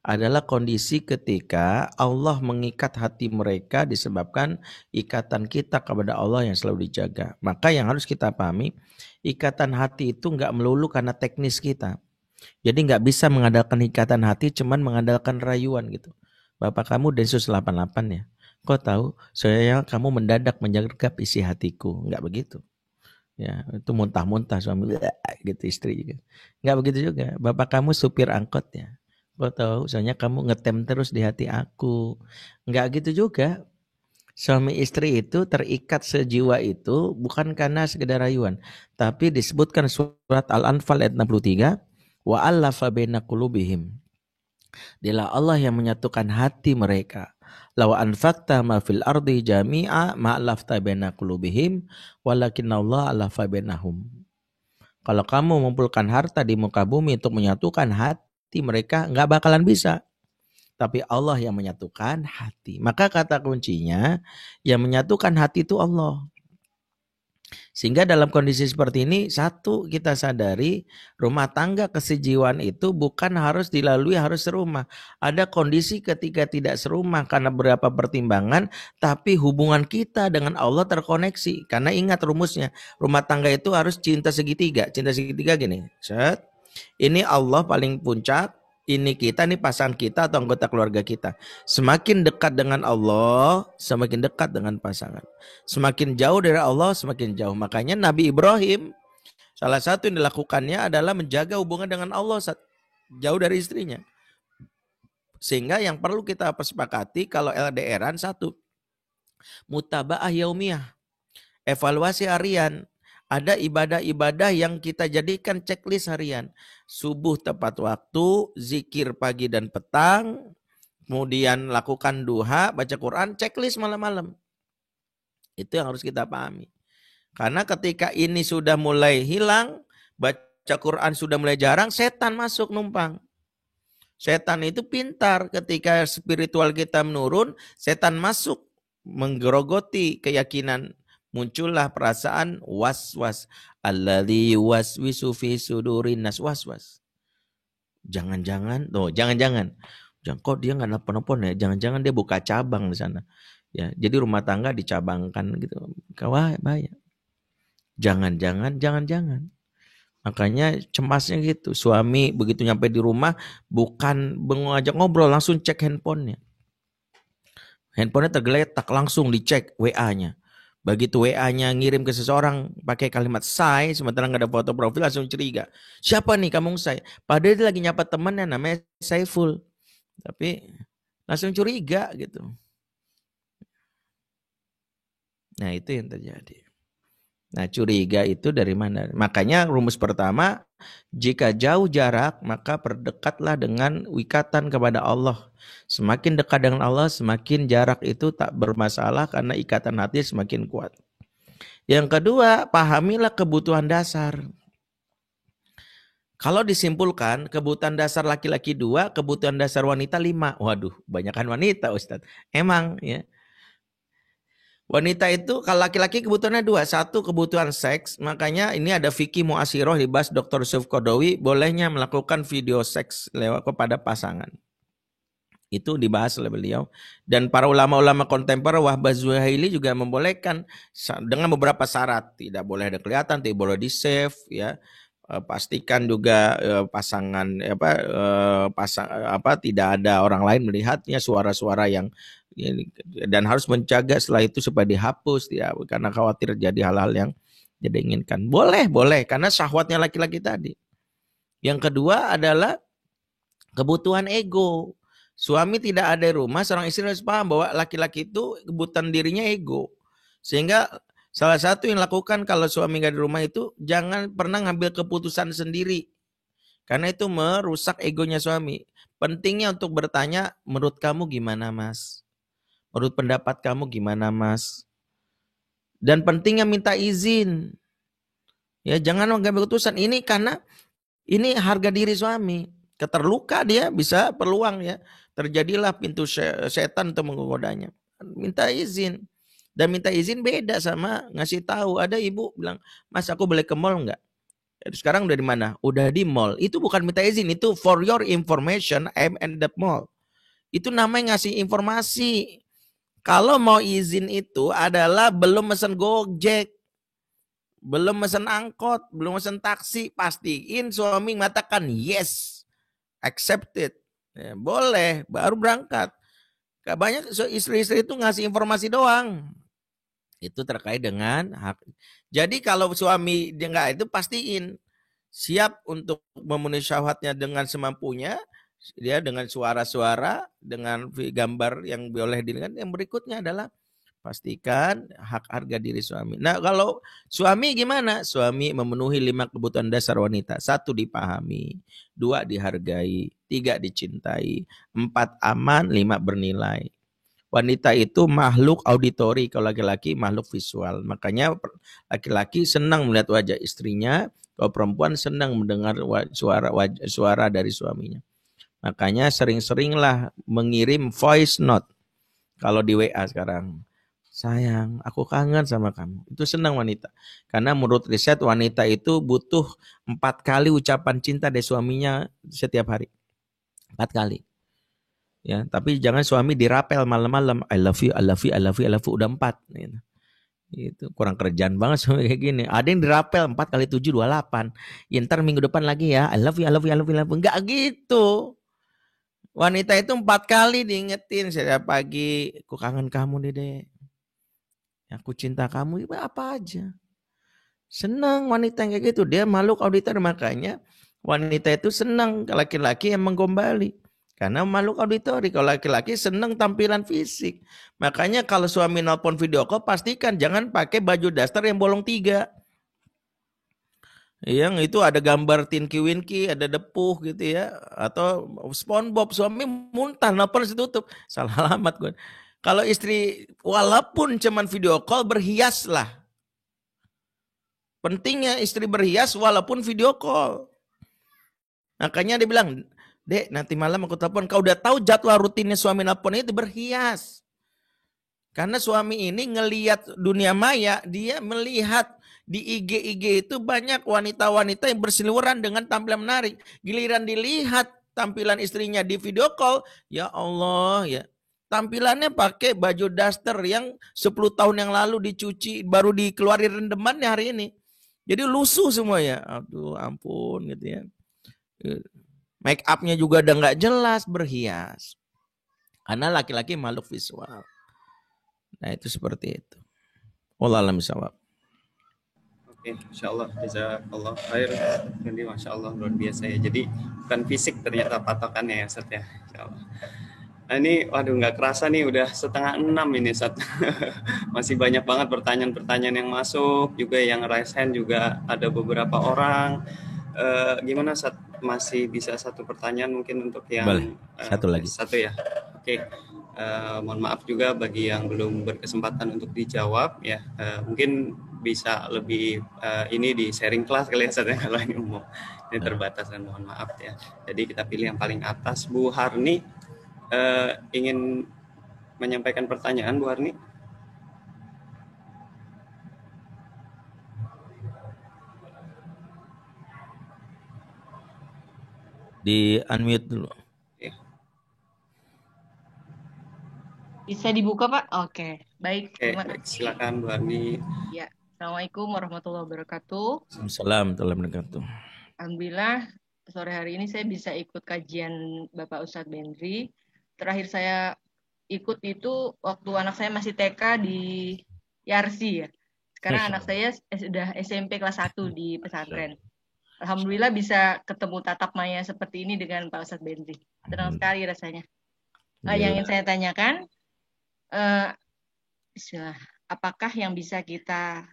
adalah kondisi ketika Allah mengikat hati mereka disebabkan ikatan kita kepada Allah yang selalu dijaga. Maka yang harus kita pahami, ikatan hati itu enggak melulu karena teknis kita. Jadi enggak bisa mengandalkan ikatan hati cuman mengandalkan rayuan gitu. Bapak kamu Densus 88 ya. Kau tahu, saya kamu mendadak menyergap isi hatiku. Enggak begitu. Ya, itu muntah-muntah suami gitu, istri juga. Enggak begitu juga. Bapak kamu supir angkot ya. Kau tahu, soalnya kamu ngetem terus di hati aku. Enggak gitu juga. Suami istri itu terikat sejiwa itu bukan karena sekedar rayuan, tapi disebutkan surat Al-Anfal ayat 63, wa allafa baina qulubihim. Dialah Allah yang menyatukan hati mereka. Law anfaqta ma fil ardi jami'a ma allafta baina qulubihim walakinna Allah allafa bainahum. Kalau kamu mengumpulkan harta di muka bumi untuk menyatukan hati mereka, nggak bakalan bisa. Tapi Allah yang menyatukan hati. Maka kata kuncinya, yang menyatukan hati itu Allah. Sehingga dalam kondisi seperti ini, satu kita sadari rumah tangga kesejiwaan itu bukan harus dilalui harus serumah. Ada kondisi ketika tidak serumah karena beberapa pertimbangan, tapi hubungan kita dengan Allah terkoneksi. Karena ingat rumusnya, rumah tangga itu harus cinta segitiga. Cinta segitiga gini, set. Ini Allah paling puncak, ini kita, ini pasangan kita atau anggota keluarga kita. Semakin dekat dengan Allah, semakin dekat dengan pasangan. Semakin jauh dari Allah, semakin jauh. Makanya Nabi Ibrahim, salah satu yang dilakukannya adalah menjaga hubungan dengan Allah jauh dari istrinya. Sehingga yang perlu kita sepakati kalau LDRan, satu, mutaba'ah yaumiyah, evaluasi harian. Ada ibadah-ibadah yang kita jadikan checklist harian. Subuh tepat waktu, zikir pagi dan petang, kemudian lakukan duha, baca Quran, checklist malam-malam. Itu yang harus kita pahami. Karena ketika ini sudah mulai hilang, baca Quran sudah mulai jarang, setan masuk numpang. Setan itu pintar, ketika spiritual kita menurun, setan masuk menggerogoti keyakinan. Muncullah perasaan was-was. Alladzi yuwaswisu fi sudurin nas, was-was. Jangan-jangan, kok dia nggak nelpon-nelpon ya? Jangan-jangan dia buka cabang di sana. Ya, jadi rumah tangga dicabangkan gitu. Wah, bahaya. Jangan-jangan. Makanya cemasnya gitu. Suami begitu nyampe di rumah bukan mengajak ngobrol, langsung cek handphonenya. Handphonenya tergeletak, langsung dicek WA-nya. Begitu WA-nya ngirim ke seseorang pakai kalimat say, sementara nggak ada foto profil, langsung curiga. Siapa nih kamu say? Padahal dia lagi nyapa temannya namanya Saiful. Tapi langsung curiga gitu. Nah itu yang terjadi. Nah curiga itu dari mana? Makanya rumus pertama, jika jauh jarak maka berdekatlah dengan ikatan kepada Allah. Semakin dekat dengan Allah, semakin jarak itu tak bermasalah karena ikatan hati semakin kuat. Yang kedua, pahamilah kebutuhan dasar. Kalau disimpulkan, kebutuhan dasar laki-laki 2, kebutuhan dasar wanita 5. Waduh, banyakan wanita Ustadz. Emang ya. Wanita itu, kalau laki-laki kebutuhannya 2. Satu, kebutuhan seks. Makanya ini ada fikih mu'asyiroh dibahas Dr. Yusuf Qaradawi, bolehnya melakukan video seks lewat kepada pasangan. Itu dibahas oleh beliau. Dan para ulama-ulama kontemporer, Wahbah Zuhaili juga membolehkan dengan beberapa syarat. Tidak boleh ada kelihatan, tidak boleh di-save, ya. Pastikan juga pasangan tidak ada orang lain melihatnya, suara-suara yang dan harus menjaga setelah itu supaya dihapus, ya, karena khawatir jadi hal-hal yang tidak diinginkan. Boleh karena syahwatnya laki-laki tadi. Yang kedua adalah kebutuhan ego. Suami tidak ada di rumah, seorang istri harus paham bahwa laki-laki itu kebutuhan dirinya ego. Sehingga salah satu yang lakukan kalau suami nggak di rumah itu jangan pernah ngambil keputusan sendiri. Karena itu merusak egonya suami. Pentingnya untuk bertanya, menurut kamu gimana mas? Menurut pendapat kamu gimana mas? Dan pentingnya minta izin. Ya jangan mengambil keputusan ini karena ini harga diri suami. Keterluka dia bisa peluang ya. Terjadilah pintu setan untuk menggodanya. Minta izin. Dan minta izin beda sama ngasih tahu. Ada ibu bilang, mas aku boleh ke mall enggak? Sekarang udah di mana? Udah di mall. Itu bukan minta izin. Itu for your information, I'm at the mall. Itu namanya ngasih informasi. Kalau mau izin itu adalah belum mesen Gojek. Belum mesen angkot. Belum mesen taksi. Pastiin suami mengatakan yes. Accepted. Ya, boleh. Baru berangkat. Banyak istri-istri itu ngasih informasi doang. Itu terkait dengan hak. Jadi kalau suami dia enggak itu pastiin siap untuk memenuhi syahwatnya dengan semampunya, dia dengan suara-suara, dengan gambar yang boleh dilihat. Yang berikutnya adalah Pastikan hak harga diri suami. Nah, kalau suami gimana? Suami memenuhi 5 kebutuhan dasar wanita. 1, dipahami. 2, dihargai. 3, dicintai. 4, aman. 5, bernilai. Wanita itu makhluk auditori, kalau laki-laki makhluk visual. Makanya laki-laki senang melihat wajah istrinya, kalau perempuan senang mendengar suara dari suaminya. Makanya sering-seringlah mengirim voice note. Kalau di WA sekarang, sayang, aku kangen sama kamu. Itu senang wanita. Karena menurut riset wanita itu butuh 4 kali ucapan cinta dari suaminya setiap hari. 4 kali. Ya, tapi jangan suami dirapel malam-malam. I love you, I love you, I love you, I love you. Udah 4. Gitu. Itu kurang kerjaan banget suami kayak gini. Ada yang dirapel 4 kali 7, 28. Ya, ntar minggu depan lagi ya. I love you, I love you, I love you, I love you. Enggak gitu. Wanita itu 4 kali diingetin setiap pagi. Aku kangen kamu, Dede. Aku cinta kamu, apa aja. Senang wanita yang kayak gitu. Dia makhluk auditor, makanya wanita itu senang laki-laki yang menggombali. Karena makhluk auditori. Kalau laki-laki senang tampilan fisik. Makanya kalau suami nelpon video call, pastikan jangan pakai baju daster yang bolong 3. Yang itu ada gambar Tinky Winky, ada depuh gitu ya. Atau SpongeBob, suami muntah, nelpon tutup. Salah alamat gue. Kalau istri walaupun cuman video call, berhiaslah. Pentingnya istri berhias walaupun video call. Makanya dia bilang, Dek, nanti malam aku telepon. Kau udah tahu jadwal rutinnya suami nelpon itu berhias. Karena suami ini ngelihat dunia maya, dia melihat di IG itu banyak wanita-wanita yang berseliweran dengan tampilan menarik. Giliran dilihat tampilan istrinya di video call, ya Allah ya. Tampilannya pakai baju daster yang 10 tahun yang lalu dicuci, baru dikeluarin rendemannya hari ini. Jadi lusuh semua ya. Aduh ampun gitu ya. Make up-nya juga udah nggak jelas, berhias. Karena laki-laki makhluk visual. Nah itu seperti itu. Wallahu a'lam bishawab. Oke, insyaallah jazakallah khair. Jadi masyaallah luar biasa ya. Jadi bukan fisik ternyata patokannya ya Ustaz ya. Insyaallah. Nah ini waduh nggak kerasa nih udah 5:30 ini Ustaz. Masih banyak banget pertanyaan-pertanyaan yang masuk, juga yang raise hand juga ada beberapa orang. Gimana Ustaz? Masih bisa satu pertanyaan mungkin untuk yang boleh, satu lagi. Satu ya. Oke. Mohon maaf juga bagi yang belum berkesempatan untuk dijawab ya. Mungkin bisa lebih ini di sharing kelas kali ya Ustaz ya, kalau ini umum. Ini terbatas dan mohon maaf ya. Jadi kita pilih yang paling atas. Bu Harni ingin menyampaikan pertanyaan, Bu Harni. Di unmute dulu. Ya. Bisa dibuka Pak? Oke, baik. Terima Baik, kasih. silakan Bu Harni. Ya, Assalamualaikum warahmatullahi wabarakatuh. Assalamualaikum warahmatullahi wabarakatuh. Alhamdulillah sore hari ini saya bisa ikut kajian Bapak Ustadz Bendri. Terakhir saya ikut itu waktu anak saya masih TK di Yarsi ya. Sekarang anak saya sudah SMP kelas 1 di pesantren. Alhamdulillah bisa ketemu tatap maya seperti ini dengan Pak Ustadz Bendri. Senang sekali rasanya. Yang ingin saya tanyakan, bismillah, apakah yang bisa kita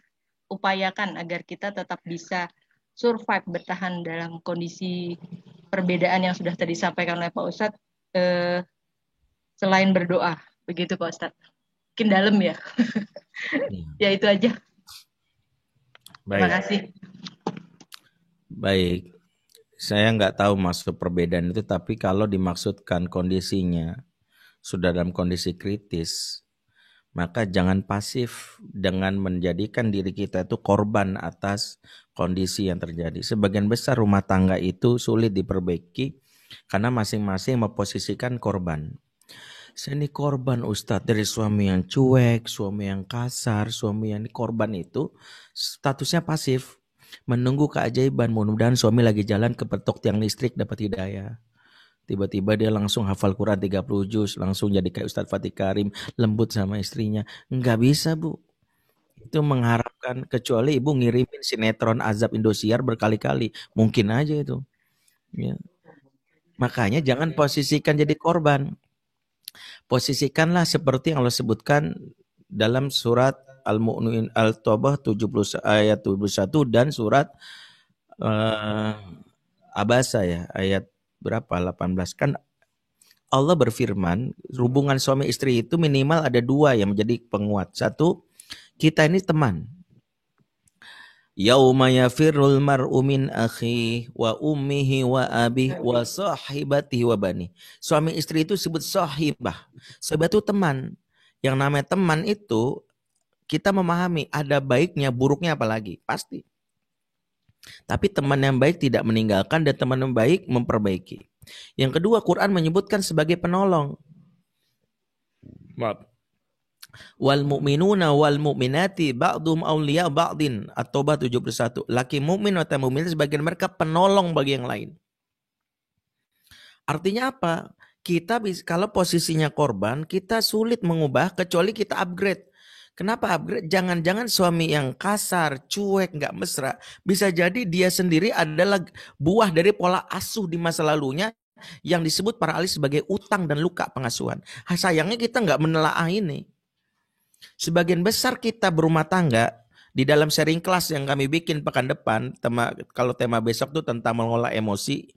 upayakan agar kita tetap bisa survive, bertahan dalam kondisi perbedaan yang sudah tadi disampaikan oleh Pak Ustadz, selain berdoa, begitu Pak Ustadz. Mungkin dalam ya. Ya itu aja. Baik. Terima kasih. Baik, saya nggak tahu maksud perbedaan itu, tapi kalau dimaksudkan kondisinya sudah dalam kondisi kritis, maka jangan pasif dengan menjadikan diri kita itu korban atas kondisi yang terjadi. Sebagian besar rumah tangga itu sulit diperbaiki karena masing-masing memposisikan korban. Saya ini korban Ustadz dari suami yang cuek, suami yang kasar, suami yang korban itu statusnya pasif. Menunggu keajaiban, mudah-mudahan suami lagi jalan kepetok tiang listrik dapat hidayah. Tiba-tiba dia langsung hafal Quran 30 juz, langsung jadi kayak Ustadz Fatih Karim, lembut sama istrinya. Enggak bisa Bu. Itu mengharapkan, kecuali ibu ngirimin sinetron azab Indosiar berkali-kali. Mungkin aja itu. Ya. Makanya jangan posisikan jadi korban. Posisikanlah seperti yang Allah sebutkan dalam surat Al-Mu'min Al-Taubah 70 ayat 71 dan surat Abasa ya ayat berapa 18 kan Allah berfirman hubungan suami istri itu minimal ada dua yang menjadi penguat. Satu, kita ini teman. Yauma yafirrul mar'u min akhihi wa ummihi wa abihi wa sahibatihi wa bani. Suami istri itu disebut sahibah. Sahibah itu teman. Yang namanya teman itu kita memahami ada baiknya, buruknya apalagi. Pasti. Tapi teman yang baik tidak meninggalkan dan teman yang baik memperbaiki. Yang kedua, Quran menyebutkan sebagai penolong. Maaf. Wal mu'minuna wal mu'minati ba'dhum awliya ba'din. At-Taubah 71. Laki mukmin atau mukmin sebagian mereka penolong bagi yang lain. Artinya apa? Kita kalau posisinya korban, kita sulit mengubah kecuali kita upgrade. Kenapa upgrade? Jangan-jangan suami yang kasar, cuek, nggak mesra. Bisa jadi dia sendiri adalah buah dari pola asuh di masa lalunya yang disebut para ahli sebagai utang dan luka pengasuhan. Sayangnya kita nggak menelaah ini. Sebagian besar kita berumah tangga di dalam sharing kelas yang kami bikin pekan depan, kalau tema besok tuh tentang mengolah emosi.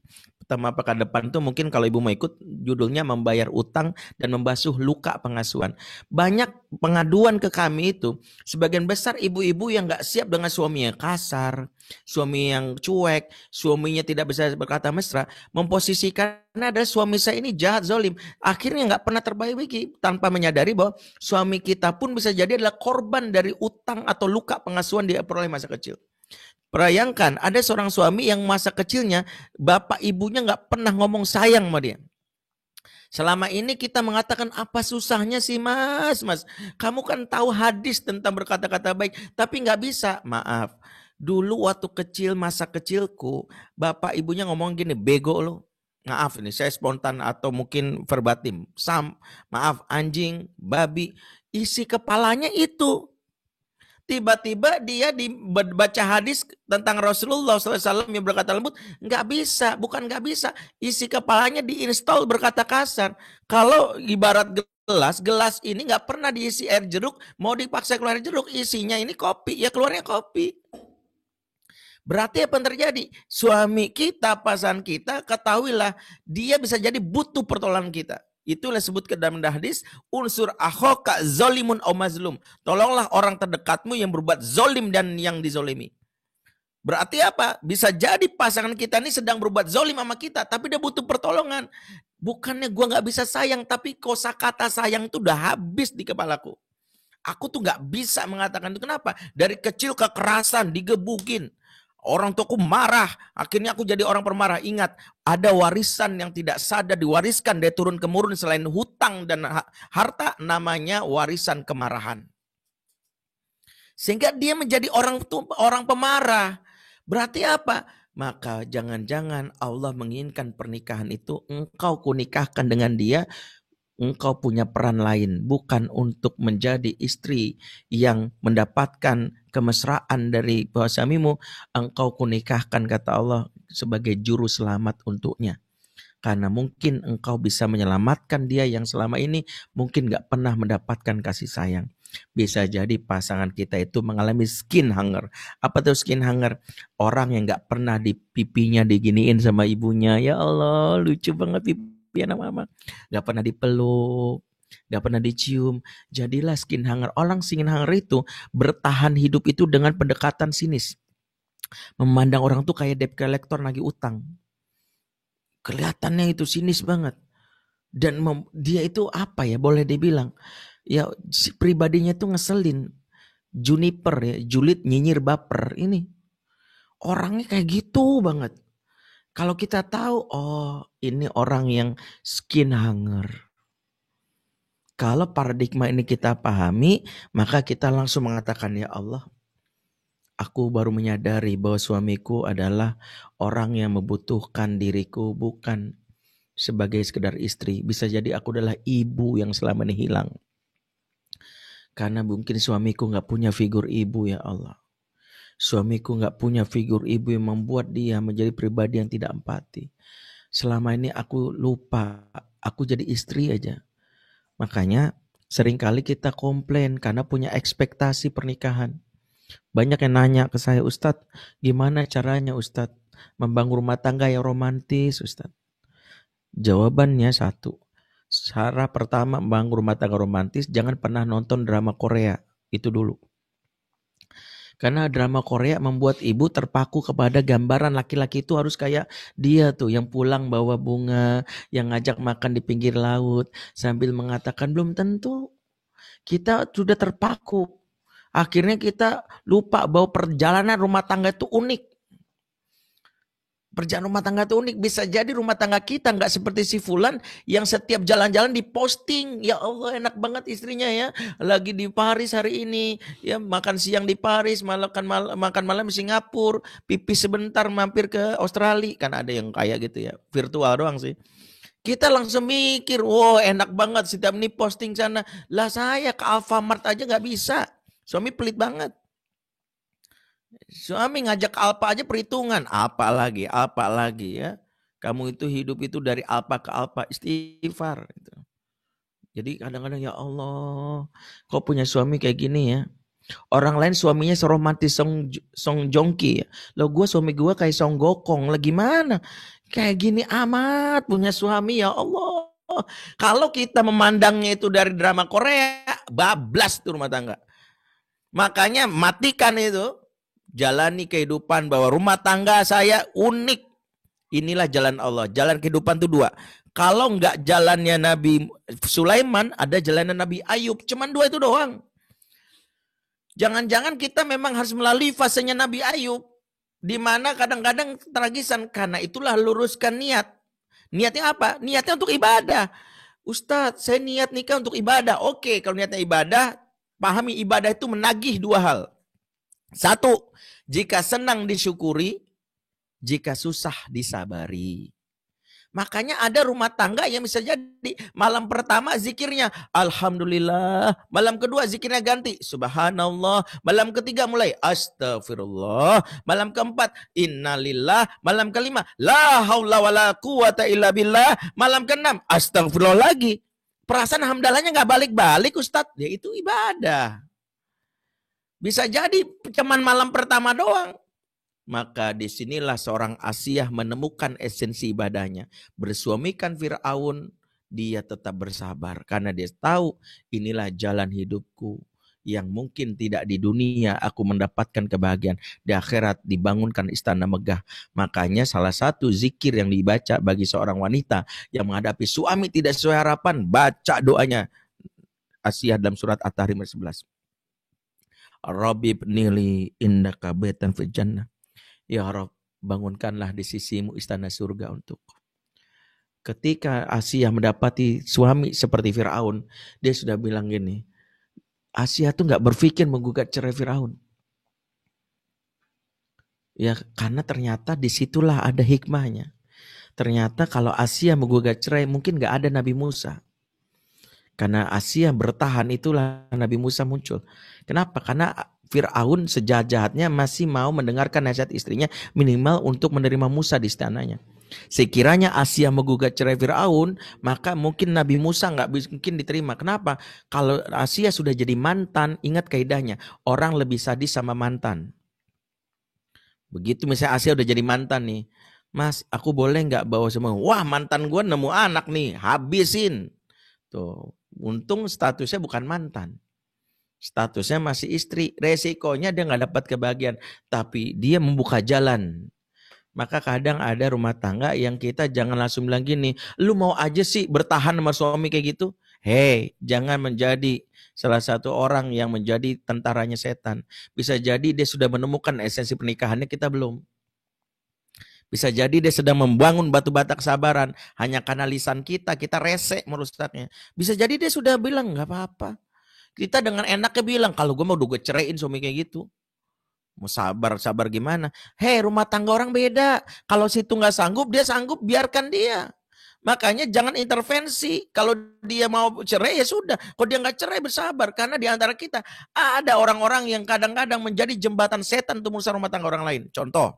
Tema pekan depan tuh mungkin kalau ibu mau ikut judulnya membayar utang dan membasuh luka pengasuhan. Banyak pengaduan ke kami itu sebagian besar ibu-ibu yang nggak siap dengan suaminya kasar, suami yang cuek, suaminya tidak bisa berkata mesra, memposisikan ada suami saya ini jahat, zalim. Akhirnya nggak pernah terbaiki tanpa menyadari bahwa suami kita pun bisa jadi adalah korban dari utang atau luka pengasuhan dia peroleh masa kecil. Bayangkan ada seorang suami yang masa kecilnya bapak ibunya nggak pernah ngomong sayang sama dia. Selama ini kita mengatakan apa susahnya sih mas. Kamu kan tahu hadis tentang berkata-kata baik. Tapi nggak bisa. Maaf. Dulu waktu kecil masa kecilku bapak ibunya ngomong gini. Bego lo. Maaf ini saya spontan atau mungkin verbatim. Maaf anjing, babi. Isi kepalanya itu. Tiba-tiba dia baca hadis tentang Rasulullah SAW yang berkata lembut, nggak bisa, bukan nggak bisa, isi kepalanya diinstal berkata kasar. Kalau ibarat gelas ini nggak pernah diisi air jeruk, mau dipaksa keluar air jeruk, isinya ini kopi, ya keluarnya kopi. Berarti apa yang terjadi? Suami kita, pasangan kita, ketahuilah dia bisa jadi butuh pertolongan kita. Itulah sebut ke dalam hadis unsur akhoka zolimun au mazlum. Tolonglah orang terdekatmu yang berbuat zolim dan yang dizolimi. Berarti apa? Bisa jadi pasangan kita ini sedang berbuat zolim sama kita, tapi dia butuh pertolongan. Bukannya gue nggak bisa sayang, tapi kosakata sayang itu udah habis di kepalaku. Aku tuh nggak bisa mengatakan itu. Kenapa? Dari kecil kekerasan, digebukin. Orang tuaku marah, akhirnya aku jadi orang pemarah. Ingat, ada warisan yang tidak sadar diwariskan dari turun-temurun selain hutang dan harta, namanya warisan kemarahan. Sehingga dia menjadi orang pemarah. Berarti apa? Maka jangan-jangan Allah menginginkan pernikahan itu engkau kunikahkan dengan dia, engkau punya peran lain, bukan untuk menjadi istri yang mendapatkan kemesraan dari suamimu. Engkau kunikahkan, kata Allah, sebagai juru selamat untuknya. Karena mungkin engkau bisa menyelamatkan dia yang selama ini mungkin gak pernah mendapatkan kasih sayang. Bisa jadi pasangan kita itu mengalami skin hunger. Apa tuh skin hunger? Orang yang gak pernah di pipinya diginiin sama ibunya. Ya Allah, lucu banget pipi anak mama. Gak pernah dipeluk, gak pernah dicium. Jadilah skin hunger. Orang skin hunger itu bertahan hidup itu dengan pendekatan sinis. Memandang orang tuh kayak debt collector nagih utang. Kelihatannya itu sinis banget. Dan dia itu apa ya, boleh dibilang, ya pribadinya tuh ngeselin. Juniper ya, julid nyinyir baper. Ini orangnya kayak gitu banget. Kalau kita tahu, oh ini orang yang skin hunger. Kalau paradigma ini kita pahami, maka kita langsung mengatakan, ya Allah, aku baru menyadari bahwa suamiku adalah orang yang membutuhkan diriku, bukan sebagai sekedar istri. Bisa jadi aku adalah ibu yang selama ini hilang. Karena mungkin suamiku gak punya figur ibu, ya Allah. Suamiku gak punya figur ibu yang membuat dia menjadi pribadi yang tidak empati. Selama ini aku lupa, aku jadi istri aja. Makanya Seringkali kita komplain karena punya ekspektasi pernikahan. Banyak yang nanya ke saya, Ustadz, gimana caranya Ustadz membangun rumah tangga yang romantis, Ustadz? Jawabannya satu. Cara pertama membangun rumah tangga romantis, jangan pernah nonton drama Korea. Itu dulu. Karena drama Korea membuat ibu terpaku kepada gambaran laki-laki itu harus kayak dia tuh, yang pulang bawa bunga, yang ngajak makan di pinggir laut, sambil mengatakan belum tentu. Kita sudah terpaku. Akhirnya kita lupa bahwa perjalanan rumah tangga itu unik. Perjalanan rumah tangga itu unik. Bisa jadi rumah tangga kita nggak seperti si Fulan yang setiap jalan-jalan diposting. Ya Allah, enak banget istrinya ya. Lagi di Paris hari ini. Ya, makan siang di Paris, makan malam di Singapura. Pipis sebentar mampir ke Australia. Kan ada yang kayak gitu ya. Virtual doang sih. Kita langsung mikir, wow enak banget setiap ini posting sana. Lah saya ke Alfamart aja nggak bisa. Suami pelit banget. Suami ngajak Alpa aja perhitungan. Apa lagi ya. Kamu itu hidup itu dari Alpa ke Alpa, istighfar. Gitu. Jadi kadang-kadang ya Allah, kok punya suami kayak gini ya. Orang lain suaminya seromantis Song Joong-ki ya. Loh gue suami gue kayak Song Gokong. Lah gimana? Kayak gini amat punya suami ya Allah. Kalau kita memandangnya itu dari drama Korea, bablas tuh rumah tangga. Makanya matikan itu. Jalani kehidupan bahwa rumah tangga saya unik. Inilah jalan Allah. Jalan kehidupan itu dua. Kalau enggak jalannya Nabi Sulaiman, ada jalannya Nabi Ayub. Cuman dua itu doang. Jangan-jangan kita memang harus melalui fasenya Nabi Ayub. Di mana kadang-kadang tragisan. Karena itulah luruskan niat. Niatnya apa? Niatnya untuk ibadah. Ustadz, saya niat nikah untuk ibadah. Oke, kalau niatnya ibadah, pahami ibadah itu menagih dua hal. Satu, jika senang disyukuri, jika susah disabari. Makanya ada rumah tangga yang bisa jadi malam pertama zikirnya Alhamdulillah, malam kedua zikirnya ganti Subhanallah, malam ketiga mulai Astagfirullah, malam keempat Innalillah, malam kelima La haula wala quwata illa billah, malam keenam Astagfirullah lagi. Perasaan hamdalahnya gak balik-balik Ustadz, ya itu ibadah. Bisa jadi cuman malam pertama doang. Maka disinilah seorang Asiyah menemukan esensi ibadahnya. Bersuamikan Fir'aun, dia tetap bersabar. Karena dia tahu inilah jalan hidupku. Yang mungkin tidak di dunia aku mendapatkan kebahagiaan. Di akhirat dibangunkan istana megah. Makanya salah satu zikir yang dibaca bagi seorang wanita yang menghadapi suami tidak sesuai harapan, baca doanya Asiyah dalam surat At-Tahrim 11. Rabbi ibnili innaka baitan fil jannah. Ya Rabb, bangunkanlah di sisimu istana surga untukku. Ketika Asiyah mendapati suami seperti Fir'aun, dia sudah bilang gini, Asiyah tuh gak berpikir menggugat cerai Fir'aun. Ya karena ternyata disitulah ada hikmahnya. Ternyata kalau Asiyah menggugat cerai mungkin gak ada Nabi Musa. Karena Asiyah bertahan itulah Nabi Musa muncul. Kenapa? Karena Fir'aun sejahat-jahatnya masih mau mendengarkan nasihat istrinya minimal untuk menerima Musa di istananya. Sekiranya Asiyah menggugat cerai Fir'aun, maka mungkin Nabi Musa nggak mungkin diterima. Kenapa? Kalau Asiyah sudah jadi mantan, ingat kaidahnya, orang lebih sadis sama mantan. Begitu misalnya Asiyah udah jadi mantan nih, Mas, aku boleh nggak bawa semua? Wah, mantan gue nemu anak nih, habisin. Tuh, untung statusnya bukan mantan. Statusnya masih istri, resikonya dia nggak dapat kebahagiaan, tapi dia membuka jalan. Maka kadang ada rumah tangga yang kita jangan langsung bilang gini, lu mau aja sih bertahan sama suami kayak gitu. Hei, jangan menjadi salah satu orang yang menjadi tentaranya setan. Bisa jadi dia sudah menemukan esensi pernikahannya, kita belum. Bisa jadi dia sedang membangun batu bata kesabaran, hanya karena lisan kita rese merusaknya. Bisa jadi dia sudah bilang nggak apa-apa. Kita dengan enaknya bilang, kalau gue mau udah gue ceraiin suami kayak gitu. Mau sabar gimana? Hei, rumah tangga orang beda. Kalau situ gak sanggup, dia sanggup, biarkan dia. Makanya jangan intervensi. Kalau dia mau cerai ya sudah. Kalau dia gak cerai bersabar. Karena di antara kita ada orang-orang yang kadang-kadang menjadi jembatan setan untuk merusak rumah tangga orang lain. Contoh,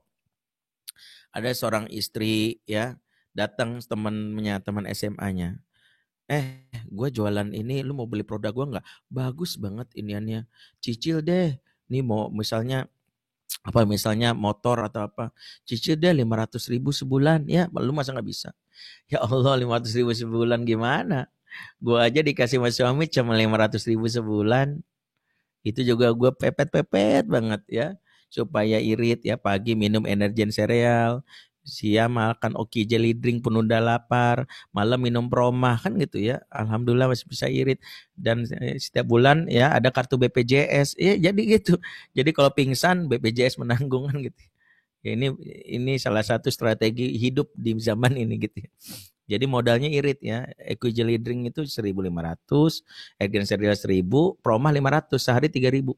ada seorang istri ya datang teman SMA-nya. gue jualan ini, lu mau beli produk gue nggak? Bagus banget iniannya, cicil deh. Nih mau misalnya motor atau apa, cicil deh 500.000 sebulan. Ya lu masa nggak bisa? Ya Allah, 500.000 sebulan gimana? Gue aja dikasih mas suami cuma 500.000 sebulan. Itu juga gue pepet banget ya, supaya irit ya, pagi minum energen sereal, siang makan oki jelly drink penunda lapar, malam minum promah kan gitu ya. Alhamdulillah masih bisa irit. Dan setiap bulan ya ada kartu BPJS ya, jadi gitu. Jadi kalau pingsan BPJS menanggung kan gitu. Ya, ini salah satu strategi hidup di zaman ini gitu ya. Jadi modalnya irit ya. Equi jelly drink itu 1.500, Energen cereal 1.000, promah 500, sehari 3.000.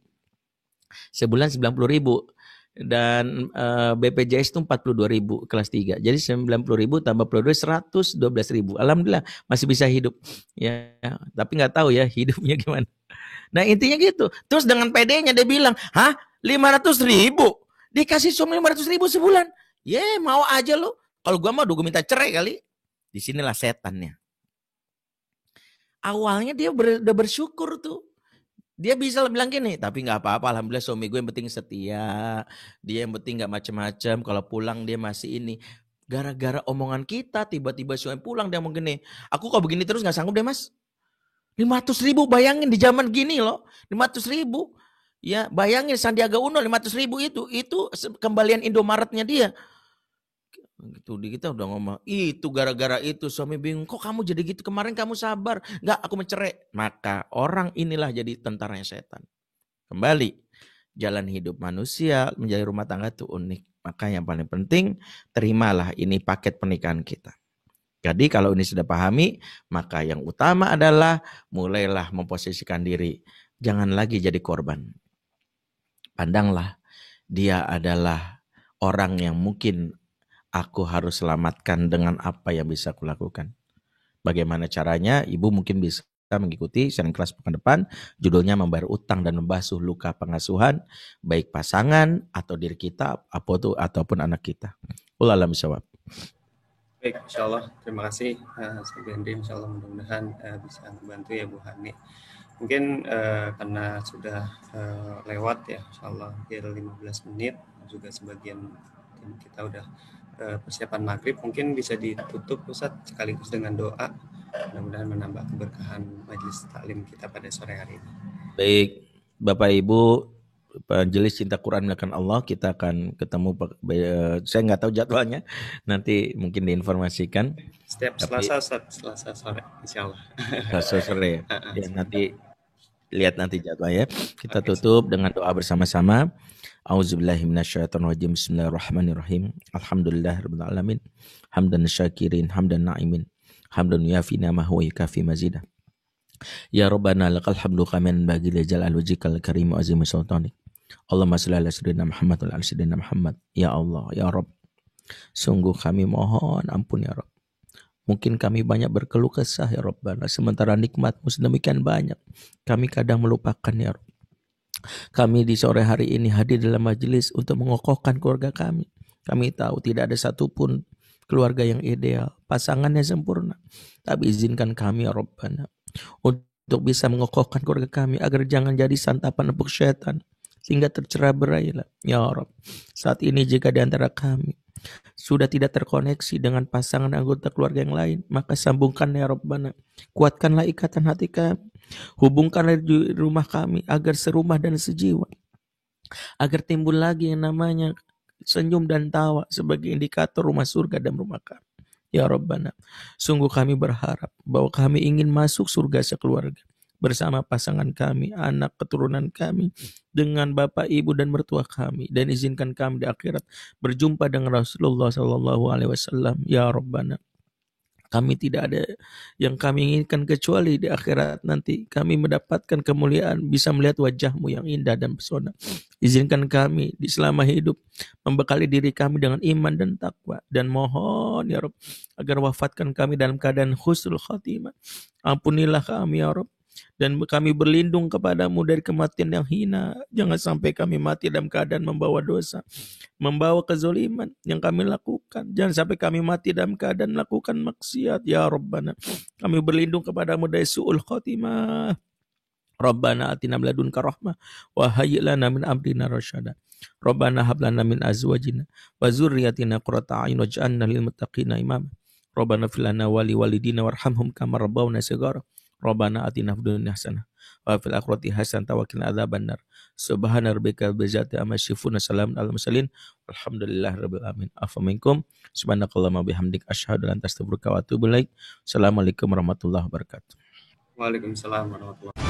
Sebulan 90.000. Dan BPJS itu 42.000 kelas 3. Jadi 90.000 tambah 42, 112.000. Alhamdulillah masih bisa hidup. Ya, tapi nggak tahu ya hidupnya gimana. Nah intinya gitu. Terus dengan PD-nya dia bilang, hah 500.000? Dikasih suami 500.000 sebulan? Mau aja lo. Kalau gua mau gue minta cerai kali. Disinilah setannya. Awalnya dia udah bersyukur tuh. Dia bisa bilang gini, tapi nggak apa-apa, alhamdulillah suami gue yang penting setia, dia yang penting nggak macam-macam. Kalau pulang dia masih ini. Gara-gara omongan kita, tiba-tiba suami pulang dia ngomong gini, aku kalau begini terus nggak sanggup deh mas. 500.000 bayangin di zaman gini loh, 500.000. Ya bayangin Sandiaga Uno 500.000 itu kembalian Indomaretnya dia. Gitu kita udah ngomong itu gara-gara itu suami bingung, kok kamu jadi gitu, kemarin kamu sabar, nggak aku mencerai. Maka orang inilah jadi tentaranya setan. Kembali jalan hidup manusia menjadi rumah tangga itu unik. Maka yang paling penting terimalah ini paket pernikahan kita. Jadi kalau ini sudah pahami, maka yang utama adalah mulailah memposisikan diri, jangan lagi jadi korban. Pandanglah dia adalah orang yang mungkin aku harus selamatkan dengan apa yang bisa aku lakukan. Bagaimana caranya? Ibu mungkin bisa mengikuti sharing kelas pekan depan. Judulnya membayar utang dan membasuh luka pengasuhan, baik pasangan atau diri kita ataupun anak kita. Wallahu a'lam bishawab. Baik, insyaallah. Terima kasih Ustaz Hendri. Insyaallah mudah-mudahan bisa membantu ya Bu Hani. Mungkin karena sudah lewat ya, insyaallah hampir 15 menit, juga sebagian kita udah persiapan maghrib, mungkin bisa ditutup Ustaz sekaligus dengan doa, mudah-mudahan menambah keberkahan majelis taklim kita pada sore hari ini. Baik, Bapak Ibu majelis cinta Quran milakan Allah, kita akan ketemu, saya nggak tahu jadwalnya, nanti mungkin diinformasikan setiap Selasa sore insyaallah. Selasa sore ya, nanti lihat nanti jadwalnya. Kita tutup dengan doa bersama-sama. A'udzubillahi minasyaitonirrajim. Bismillahirrahmanirrahim. Alhamdulillahirabbil alamin. Hamdan syakirin, hamdan na'imin. Hamdan yafi ni'amahu wa yukafi mazidah. Ya Rabbana lakal hamdu kaman bagi li jalal wajhikal karim wa azim sultanik. Allahumma shalli ala sayyidina Muhammad wa ala sayyidina Muhammad. Ya Allah, ya Rabb. Sungguh kami mohon ampun ya Rabb. Mungkin kami banyak berkeluh kesah ya Rabbana, sementara nikmat-Mu sedemikian banyak, kami kadang melupakan ya Rabb. Kami di sore hari ini hadir dalam majelis untuk mengokohkan keluarga kami. Kami tahu tidak ada satupun keluarga yang ideal, pasangannya sempurna. Tapi izinkan kami ya Rabbana untuk bisa mengokohkan keluarga kami agar jangan jadi santapan empuk syaitan sehingga tercerai berailah ya Rabb. Saat ini jika di antara kami sudah tidak terkoneksi dengan pasangan anggota keluarga yang lain, maka sambungkan ya Rabbana. Kuatkanlah ikatan hati kami, hubungkanlah di rumah kami agar serumah dan sejiwa, agar timbul lagi yang namanya senyum dan tawa sebagai indikator rumah surga dan rumah kami. Ya Rabbana, sungguh kami berharap bahwa kami ingin masuk surga sekeluarga bersama pasangan kami, anak keturunan kami, dengan bapak, ibu dan mertua kami, dan izinkan kami di akhirat berjumpa dengan Rasulullah SAW. Ya Rabbana, kami tidak ada yang kami inginkan kecuali di akhirat nanti kami mendapatkan kemuliaan, bisa melihat wajah-Mu yang indah dan pesona. Izinkan kami di selama hidup membekali diri kami dengan iman dan takwa, dan mohon ya Rabb agar wafatkan kami dalam keadaan husnul khatimah. Ampunilah kami ya Rabb Dan kami berlindung kepadamu dari kematian yang hina. Jangan sampai kami mati dalam keadaan membawa dosa, membawa kezaliman yang kami lakukan. Jangan sampai kami mati dalam keadaan melakukan maksiat. Ya Rabbana, kami berlindung kepadamu dari su'ul khotimah. Rabbana atina min ladunka rahmah wa hayyi' lana min amrina rasyada. Rabbana hab lana min azwajina wa dzurriyyatina qurrata a'yun waj'alna lil muttaqina imama. Rabbana fil lana wa li walidina warhamhum kama rabbawna shighara. Rabbana atina fid dunya hasanah wa fil akhirati hasanah wa qina adzabannar. Subhana rabbika rabbil izzati amma yasifun, salamun alal mursalin, walhamdulillahirabbil alamin. Afa minkum subhanakallahumma bihamdik asyhadu an la ilaha illa anta astaghfiruka wa atubu ilaik. Assalamualaikum warahmatullahi wabarakatuh. Waalaikumsalam warahmatullahi wabarakatuh.